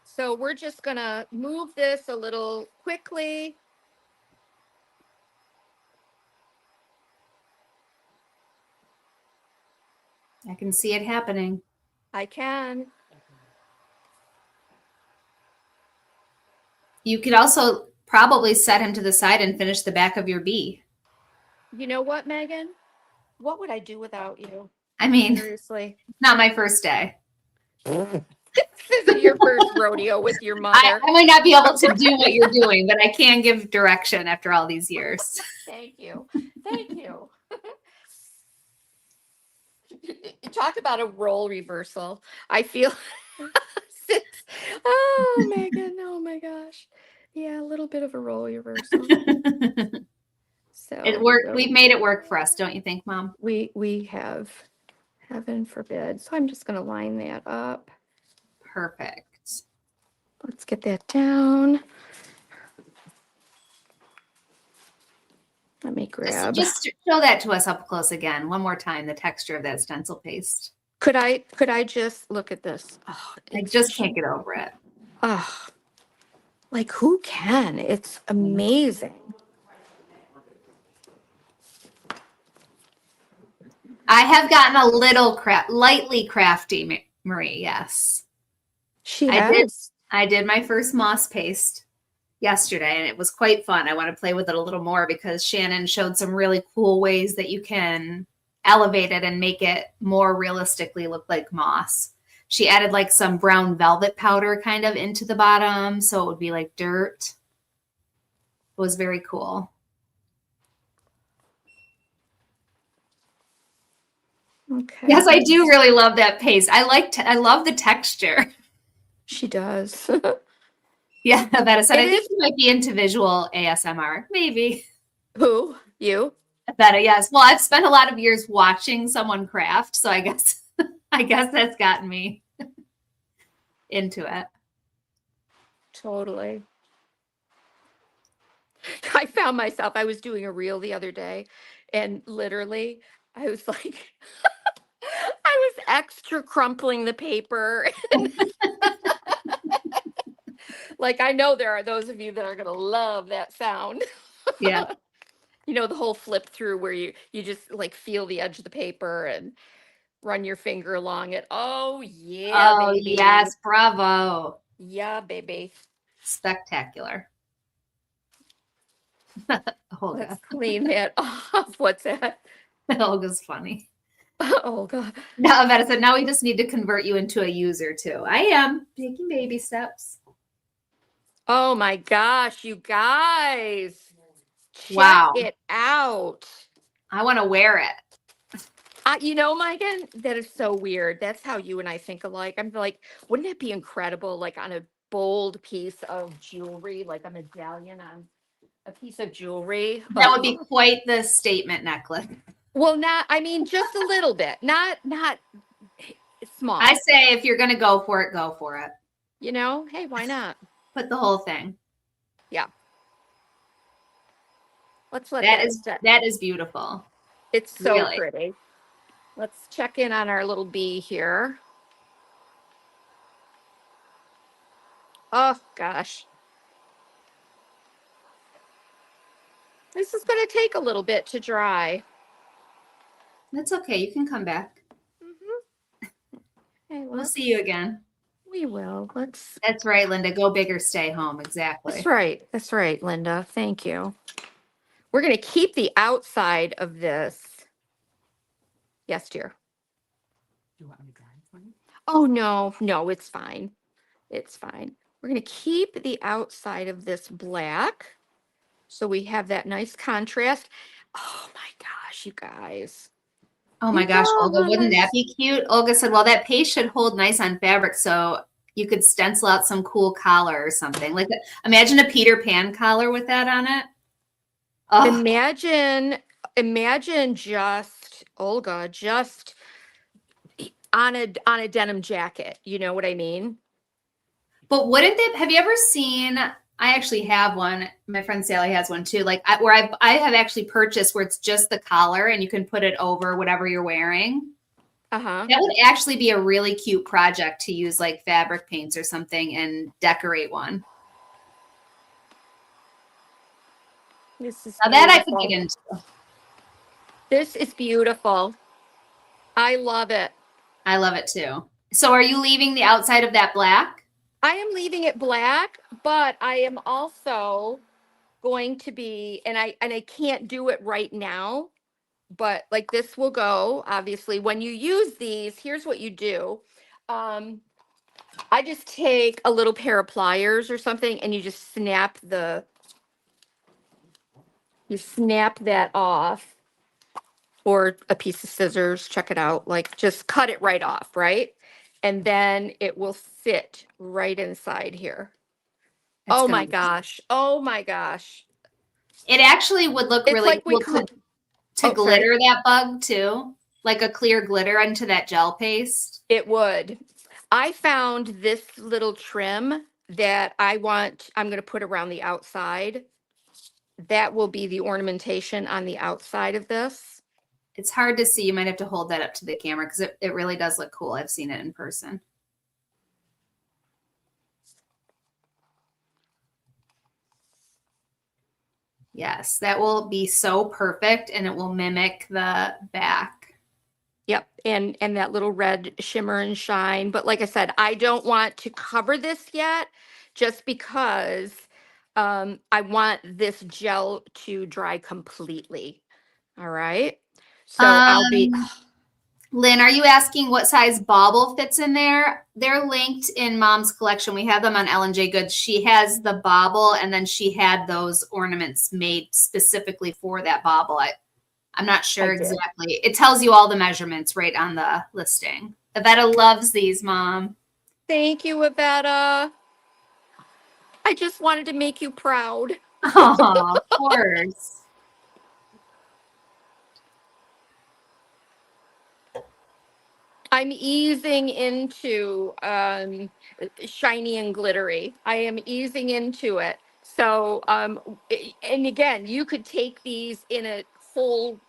So we're just going to move this a little quickly. I can see it happening. I can. You could also probably set him to the side and finish the back of your bee. You know what, Megan? What would I do without you? I mean, Seriously. not my first day. This isn't your first rodeo with your mother. I might not be able to do what you're doing, but I can give direction after all these years. Thank you. Thank you. Talk about a role reversal. I feel oh Megan, oh my gosh. Yeah, a little bit of a role reversal. So it worked. We've made it work for us, don't you think, Mom? We have, heaven forbid. So I'm just gonna line that up. Perfect. Let's get that down. Let me grab. Just show that to us up close again, one more time, the texture of that stencil paste. Could I just look at this? Oh, I just can't get over it. Oh, like who can? It's amazing. I have gotten a little lightly crafty, Marie. Yes, She has. I did my first moss paste yesterday, and it was quite fun. I want to play with it a little more because Shannon showed some really cool ways that you can elevate it and make it more realistically look like moss. She added like some brown velvet powder kind of into the bottom, so it would be like dirt. It was very cool. Okay. Yes, I do really love that paste. I love the texture. She does. Yeah, Iveta said, I think you might be into visual ASMR. Maybe. Who? You? Iveta, yes. Well, I've spent a lot of years watching someone craft, so I guess that's gotten me into it. Totally. I found myself, I was doing a reel the other day, and literally I was like, I was extra crumpling the paper. Like, I know there are those of you that are going to love that sound. Yeah. The whole flip through where you just like feel the edge of the paper and run your finger along it. Oh, yeah, Oh, baby. yes. Bravo. Yeah, baby. Spectacular. Let's clean that off. What's that? Olga's funny. Oh, God. Now, Iveta said, now we just need to convert you into a user, too. I am taking baby steps. Oh my gosh, you guys. Check Wow. it out. I want to wear it. You know, Megan, that is so weird. That's how you and I think alike. I'm like, wouldn't it be incredible, like on a bold piece of jewelry, like a medallion on a piece of jewelry? That Oh, would be quite the statement necklace. well, not. I mean, just a little bit, not I small. say if you're going to go for it, go for it. You know, hey, why not? Put the whole thing. Yeah, let's let that set. That is beautiful. It's so Really. pretty. Let's check in on our little bee here. Oh gosh, this is going to take a little bit to dry. That's okay. You can come back. Hey, We'll see you again. we will. Let's. That's right, Linda. Go big or stay home. Exactly. That's right. That's right, Linda. Thank you. We're going to keep the outside of this. Yes, dear. Do you want me to dry it for you? Oh, no, no, it's fine. It's fine. We're going to keep the outside of this black. So we have that nice contrast. Oh my gosh, you guys. Oh my You gosh, Olga, wouldn't that guys. be cute? Olga said, well, that paste should hold nice on fabric, so you could stencil out some cool collar or something. Like, imagine a Peter Pan collar with that on it. Oh, Imagine just Olga, just on a denim jacket. You know what I mean? but wouldn't it, have you ever seen, I actually have one. My friend Sally has one too. Like I have actually purchased where it's just the collar and you can put it over whatever you're wearing. Uh-huh. That would actually be a really cute project to use like fabric paints or something and decorate one. This is Now that I could beautiful. get into. This is beautiful. I love it. I love it too. So are you leaving the outside of that black? I am leaving it black, but I am also going to be, and I can't do it right now, but like this will go, obviously. When you use these, here's what you do. I just take a little pair of pliers or something and you just you snap that off, or a piece of scissors, check it out, like just cut it right off, right? And then it will sit right inside here. It's Oh gonna my gosh. Oh my gosh. It actually would look It's really like we cool call. to Oh, sorry. glitter that bug too, like a clear glitter into that gel paste. It would. I found this little trim that I'm going to put around the outside. That will be the ornamentation on the outside of this. It's hard to see. You might have to hold that up to the camera because it really does look cool. I've seen it in person. Yes, that will be so perfect and it will mimic the back. Yep. And that little red shimmer and shine. But like I said, I don't want to cover this yet just because I want this gel to dry completely. All right. So I'll be. Lynn, are you asking what size bauble fits in there? They're linked in Mom's collection. We have them on L&J Goods. She has the bauble, and then she had those ornaments made specifically for that bauble. I'm not sure I did. exactly. It tells you all the measurements right on the listing. Iveta loves these, Mom. Thank you, Iveta. I just wanted to make you proud. Oh, of course. I'm easing into shiny and glittery. I am easing into it. So, and again, you could take these in a whole,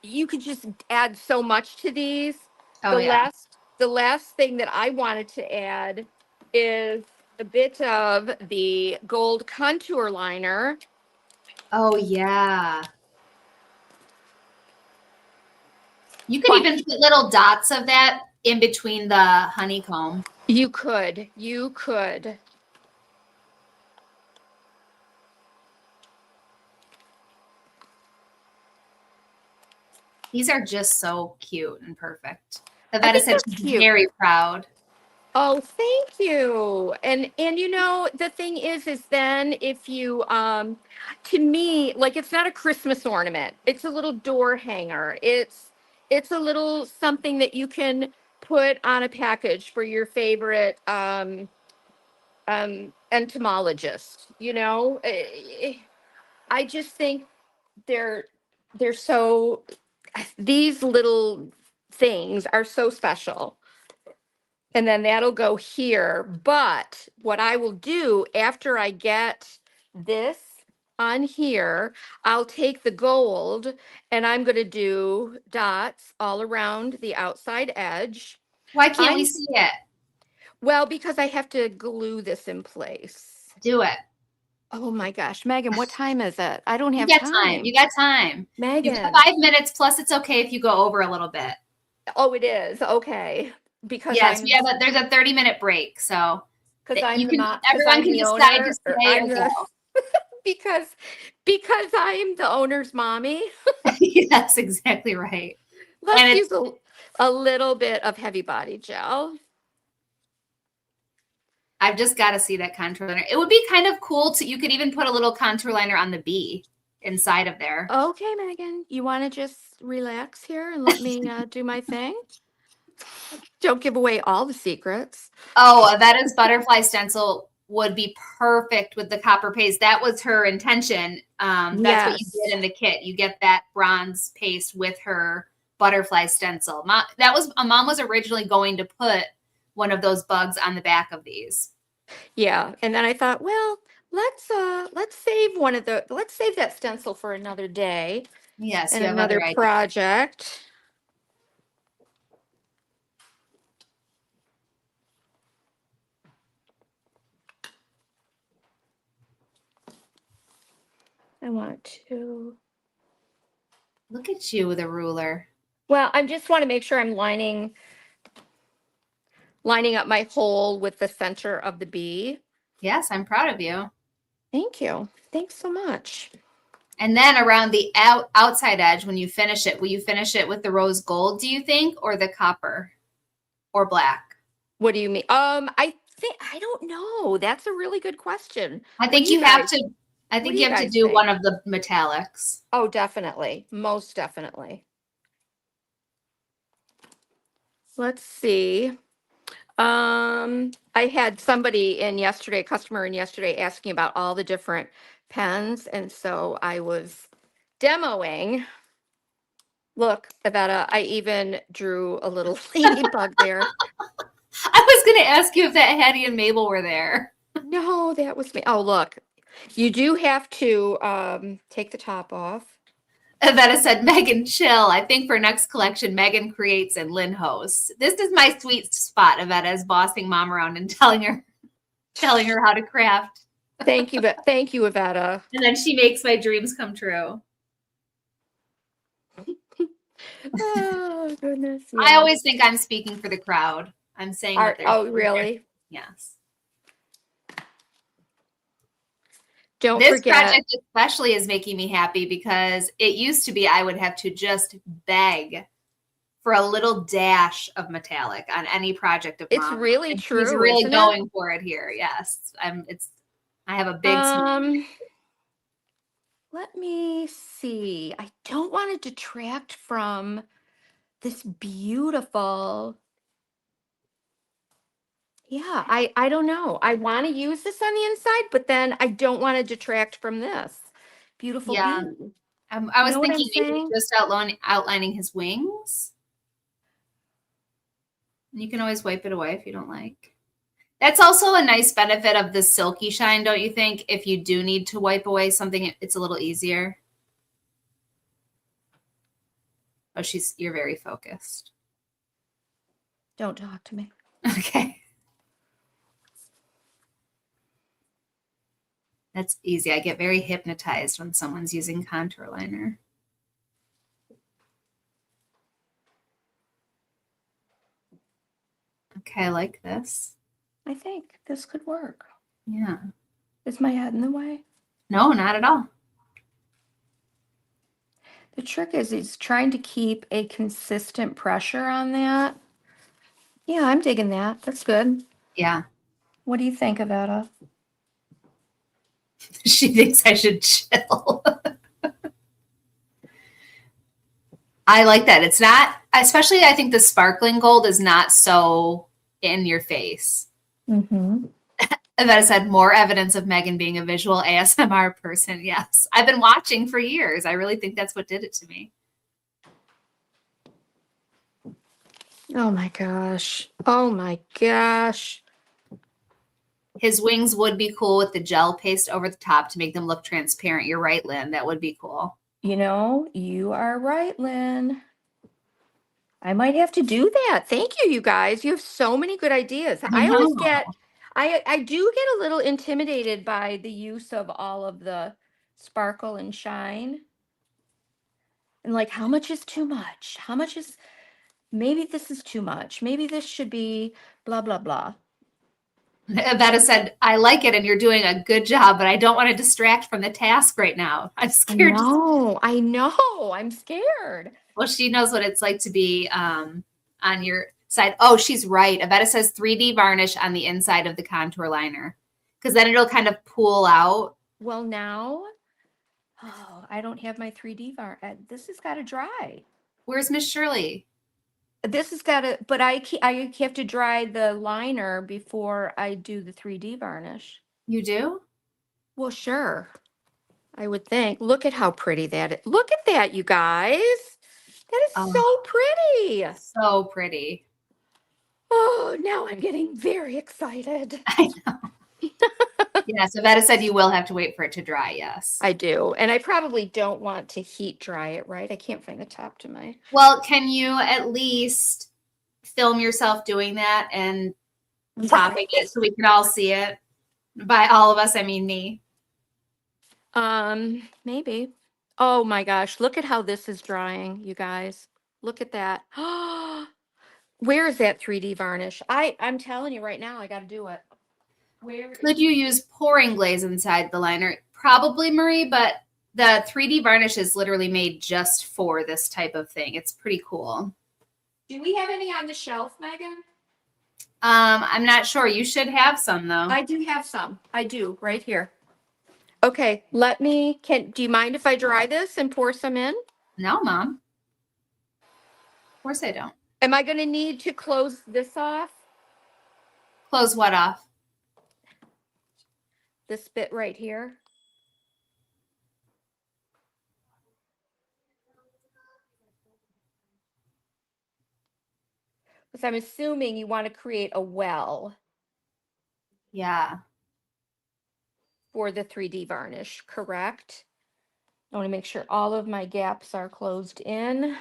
you could just add so much to these. Oh, yeah. The last thing that I wanted to add is a bit of the gold contour liner. Oh, yeah. You could But even put little dots of that in between the honeycomb. you could. These are just so cute and perfect. I Iveta think said that's she's cute. very proud. Oh, thank you. And you know, the thing is then if you to me, like it's not a Christmas ornament. It's a little door hanger. It's a little something that you can put on a package for your favorite entomologist, you know? I just think they're they're so these little things are so special. And then that'll go here. But what I will do after I get this on here, I'll take the gold and I'm going to do dots all around the outside edge. Why can't we I'm see it? well, because I have to glue this in place. Do it. Oh my gosh, Megan, what time is it? I don't You have got time. time. You got time. You got Megan. 5 minutes. Plus, it's okay if you go over a little bit. Oh, it is. Okay. Because Yes, we have there's a 30-minute break, so I'm you the can mom, because everyone I'm can the decide to owner, or stay or I'm go. the because I'm the owner's mommy. That's exactly right. Let's And it's use a little bit of heavy body gel. I've just got to see that contour liner. It would be kind of cool to you could even put a little contour liner on the B inside of there. Okay, Megan, you want to just relax here and let me do my thing? Don't give away all the secrets. Oh, Avetta's butterfly stencil would be perfect with the copper paste. That was her intention. That's what you Yes. did in the kit. You get that bronze paste with her butterfly stencil. Mom was originally going to put one of those bugs on the back of these. Yeah, and then I thought, well, let's save let's save that stencil for another day Yes, and you have another other ideas. project. I want to. Look at you with a ruler. Well, I just want to make sure I'm lining up my hole with the center of the bee. Yes, I'm proud of you. Thank you. Thanks so much. And then around the outside edge, when you finish it, will you finish it with the rose gold, do you think, or the copper or black? What do you mean? I don't know. That's a really good question. I What do think you have guys- to. I what think do you you have to guys do think? one of the metallics. Oh, definitely. Most definitely. Let's see. I had somebody in yesterday, a customer in yesterday asking about all the different pens. And so I was demoing. Look, Iveta, I even drew a little ladybug there. I was going to ask you if that Hattie and Mabel were there. No, that was me. Oh, look, you do have to take the top off. Avetta said, Megan, chill. I think for next collection, Megan creates and Lynn hosts. This is my sweet spot. Avetta is bossing mom around and telling her how to craft. Thank you, thank you, Iveta. And then she makes my dreams come true. Oh goodness! I Yeah. always think I'm speaking for the crowd. I'm saying what they're Oh, doing. really? Yes. Don't This forget. project especially is making me happy because it used to be I would have to just beg for a little dash of metallic on any project of It's mom. really And true. She's really isn't going for it here. Yes. I have a big smile. Let me see. I don't want to detract from this beautiful. Yeah, I don't know. I want to use this on the inside, but then I don't want to detract from this beautiful Yeah. bee. I was Know what I'm thinking maybe saying? just outlining his wings. You can always wipe it away if you don't like. That's also a nice benefit of the silky shine, don't you think? If you do need to wipe away something, it's a little easier. Oh, you're very focused. Don't talk to me. Okay. That's easy. I get very hypnotized when someone's using contour liner. Okay, I like this. I think this could work. Yeah. Is my head in the way? No, not at all. The trick is trying to keep a consistent pressure on that. Yeah, I'm digging that. That's good. Yeah. What do you think, Iveta? She thinks I should chill. I like that. It's not, especially I think the sparkling gold is not so in your face. Mm-hmm. And that said, more evidence of Megan being a visual ASMR person. Yes. I've been watching for years. I really think that's what did it to me. Oh my gosh. Oh my gosh. His wings would be cool with the gel paste over the top to make them look transparent. You're right, Lynn. That would be cool. You know, you are right, Lynn. I might have to do that. Thank you, you guys. You have so many good ideas. I know. I do get a little intimidated by the use of all of the sparkle and shine. And like, how much is too much? How much is, maybe this is too much. Maybe this should be blah, blah, blah. Iveta said, I like it and you're doing a good job, but I don't want to distract from the task right now. I'm scared. I know. I'm scared. Well, she knows what it's like to be on your side. Oh, she's right. Iveta says 3D varnish on the inside of the contour liner because then it'll kind of pool out. Well, now, oh, I don't have my 3D var. This has got to dry. Where's Miss Shirley? This has got to, but I have to dry the liner before I do the 3D varnish. You do? Well, sure. I would think. Look at how pretty that is. Look at that, you guys. That is Oh. so pretty. So pretty. Oh, now I'm getting very excited. I know. Yes, Iveta said you will have to wait for it to dry. Yes. I do. And I probably don't want to heat dry it, right? I can't find the top to my. Well, can you at least film yourself doing that and topping it so we can all see it? By all of us, I mean me. Maybe. Oh my gosh, look at how this is drying, you guys. Look at that. Where is that 3D varnish? I'm telling you right now, I got to do it. Where Could you use pouring glaze inside the liner? Probably, Marie, but the 3D varnish is literally made just for this type of thing. It's pretty cool. do we have any on the shelf, Megan? I'm not sure. You should have some though. I do have some. I do right here. Okay, do you mind if I dry this and pour some in? No, Mom. Of course I don't. Am I going to need to close this off? Close what off? This bit right here? Because I'm assuming you want to create a well Yeah. for the 3D varnish, correct? I want to make sure all of my gaps are closed in.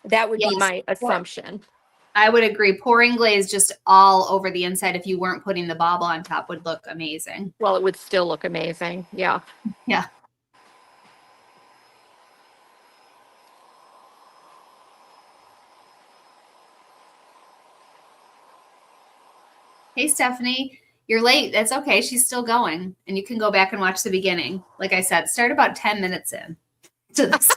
That would be Yes. my assumption. I would agree. Pouring glaze just all over the inside if you weren't putting the bauble on top would look amazing. Well, it would still look amazing. Yeah. Yeah. Hey, Stephanie, you're late. That's okay. She's still going. And you can go back and watch the beginning. Like I said, start about 10 minutes in to this.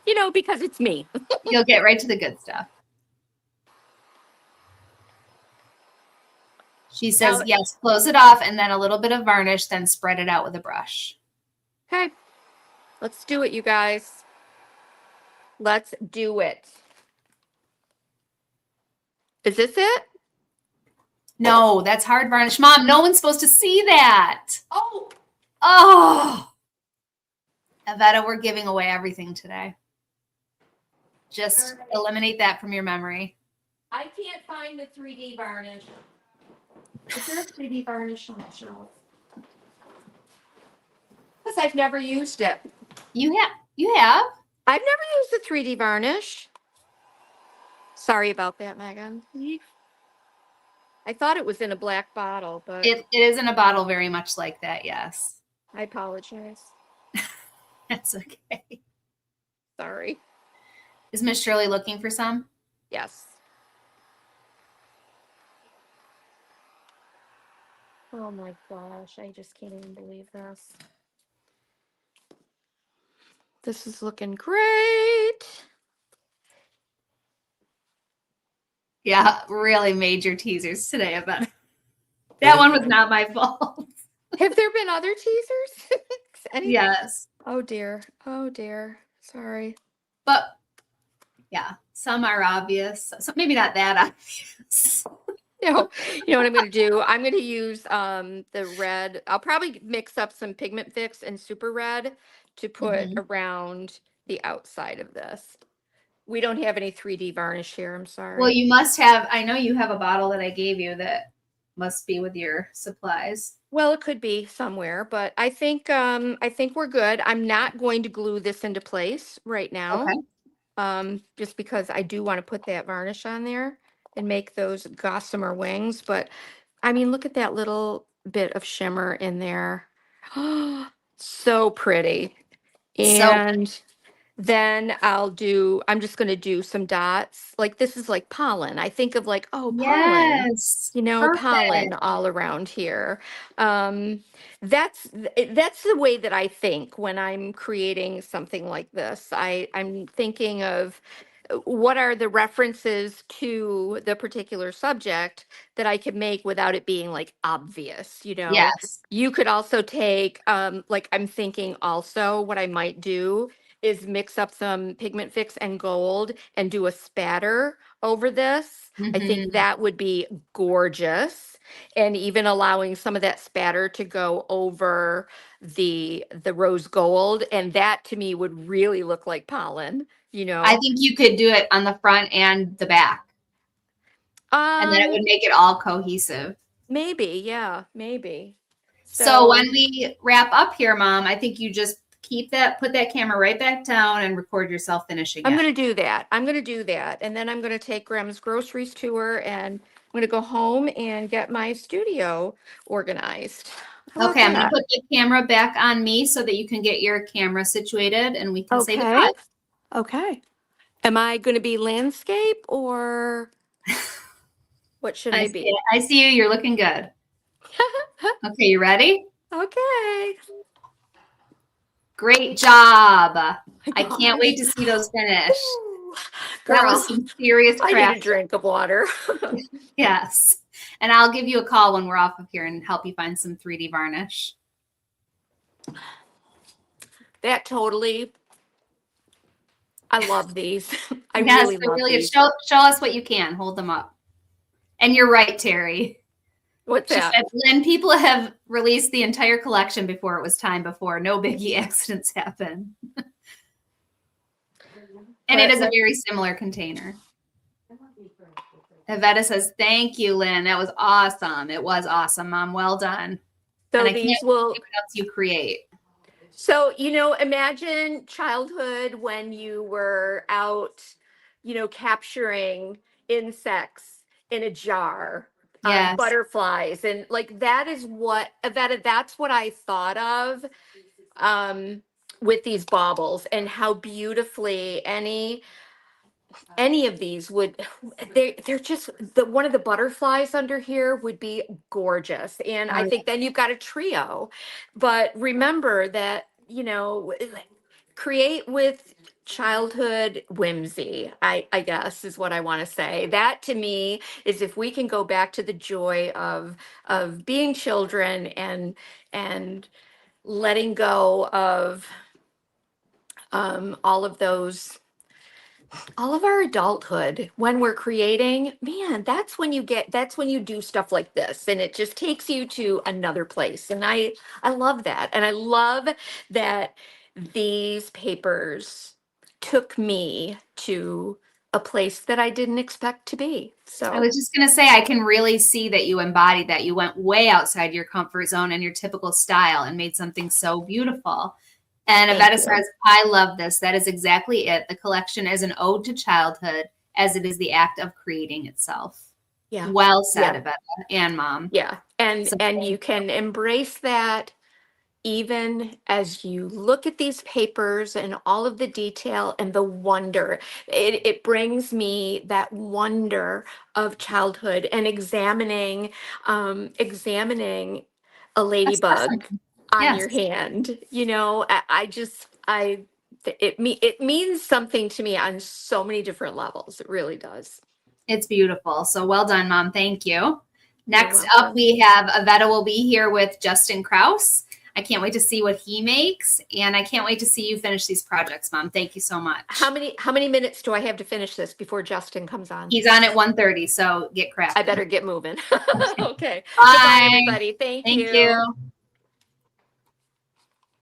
You know, because it's me. You'll get right to the good stuff. She says, Now- yes, close it off and then a little bit of varnish, then spread it out with a brush. Okay. Let's do it, you guys. Let's do it. Is this it? No, that's hard varnish. Mom, no one's supposed to see that. Oh. Oh. Iveta, we're giving away everything today. Just eliminate that from your memory. I can't find the 3D varnish. Is there a 3D varnish on the shelf? Because I've never used it. You have. I've never used the 3D varnish. Sorry about that, Megan. I thought it was in a black bottle, but It is in a bottle very much like that, yes. I apologize. That's okay. Sorry. Is Miss Shirley looking for some? Yes. Oh my gosh, I just can't even believe this. This is looking great. Yeah, really major teasers today about that one was not my fault. Have there been other teasers? Any? Yes. Oh dear. Oh dear. Sorry. But yeah, some are obvious. So maybe not that obvious. You know what I'm going to do? I'm going to use the red. I'll probably mix up some pigment fix and super red to put Mhm. around the outside of this. We don't have any 3D varnish here. I'm sorry. Well, you must have, I know you have a bottle that I gave you that must be with your supplies. Well, it could be somewhere, but I think we're good. I'm not going to glue this into place right now. Okay. Just because I do want to put that varnish on there and make those gossamer wings. But I mean, look at that little bit of shimmer in there. So pretty. So And then I'm just going to do some dots. Like this is like pollen. I think of like, oh, pollen, yes, pollen perfect. all around here. Um, that's the way that I think when I'm creating something like this. I'm thinking of what are the references to the particular subject that I could make without it being like obvious, Yes. You could also take, like I'm thinking also what I might do is mix up some pigment fix and gold and do a spatter over this. I think Hmm. that would be gorgeous. And even allowing some of that spatter to go over the rose gold. And that to me would really look like pollen. I think you could do it on the front and the back, and then it Um, would make it all cohesive. maybe, yeah, maybe. So when So we wrap up here, Mom, I think you just put that camera right back down and record yourself finishing I'm it. gonna do that. I'm gonna do that. And then I'm gonna take Graham's groceries tour and I'm gonna go home and get my studio organized. How about Okay, I'm going to that? put the camera back on me so that you can get your camera situated and we can say Okay. goodbye. Okay. Am I gonna be landscape or what should I I see be? it. I see you. You're looking good. Okay, you ready? Okay. Great job. My I can't wait gosh. to see those finish. Ooh, That girl, was some serious I need a craft. drink of water. Yes. And I'll give you a call when we're off of here and help you find some 3D varnish. That totally, I love these. I Yes, really so love really these. show us what you can. Hold them up. And you're right, Terry. What's She that? said, Lynn, people have released the entire collection before it was time before. No biggie accidents happen. And it is a very similar container. Iveta says, thank you, Lynn. That was awesome. It was awesome, Mom. Well done. So And I can't wait these to will, see what else you create. so, imagine childhood when you were out, capturing insects in a jar, Yes. butterflies, and like that's what I thought of with these baubles and how beautifully any of these would they're just one of the butterflies under here would be gorgeous, and Oh, I yeah. think then you've got a trio. But remember that create with childhood whimsy, I guess is what I want to say. That to me is, if we can go back to the joy of being children and letting go of all of those, all of our adulthood when we're creating, man, that's when you do stuff like this and it just takes you to another place. And I love that. And I love that these papers took me to a place that I didn't expect to be. I So was just going to say, I can really see that you embodied that. You went way outside your comfort zone and your typical style and made something so beautiful. And thank Iveta you. says, I love this. That is exactly it. The collection is an ode to childhood as it is the act of creating itself. Yeah. Well said, Yeah. Iveta and Mom. Yeah. And So and you can embrace that even as you look at these papers and all of the detail and the wonder. It brings me that wonder of childhood and examining a that's ladybug awesome. on Yes. your hand. It means something to me on so many different levels. It really does. It's beautiful. So well done, Mom. Thank you. Next welcome. up, we have Iveta will be here with Justin Kraus. I can't wait to see what he makes, and I can't wait to see you finish these projects, Mom. Thank you so much. How many minutes do I have to finish this before Justin comes on? He's on at 1:30, so get crafting. I better get moving. Okay. Bye. Goodbye, everybody. Thank Thank you. you.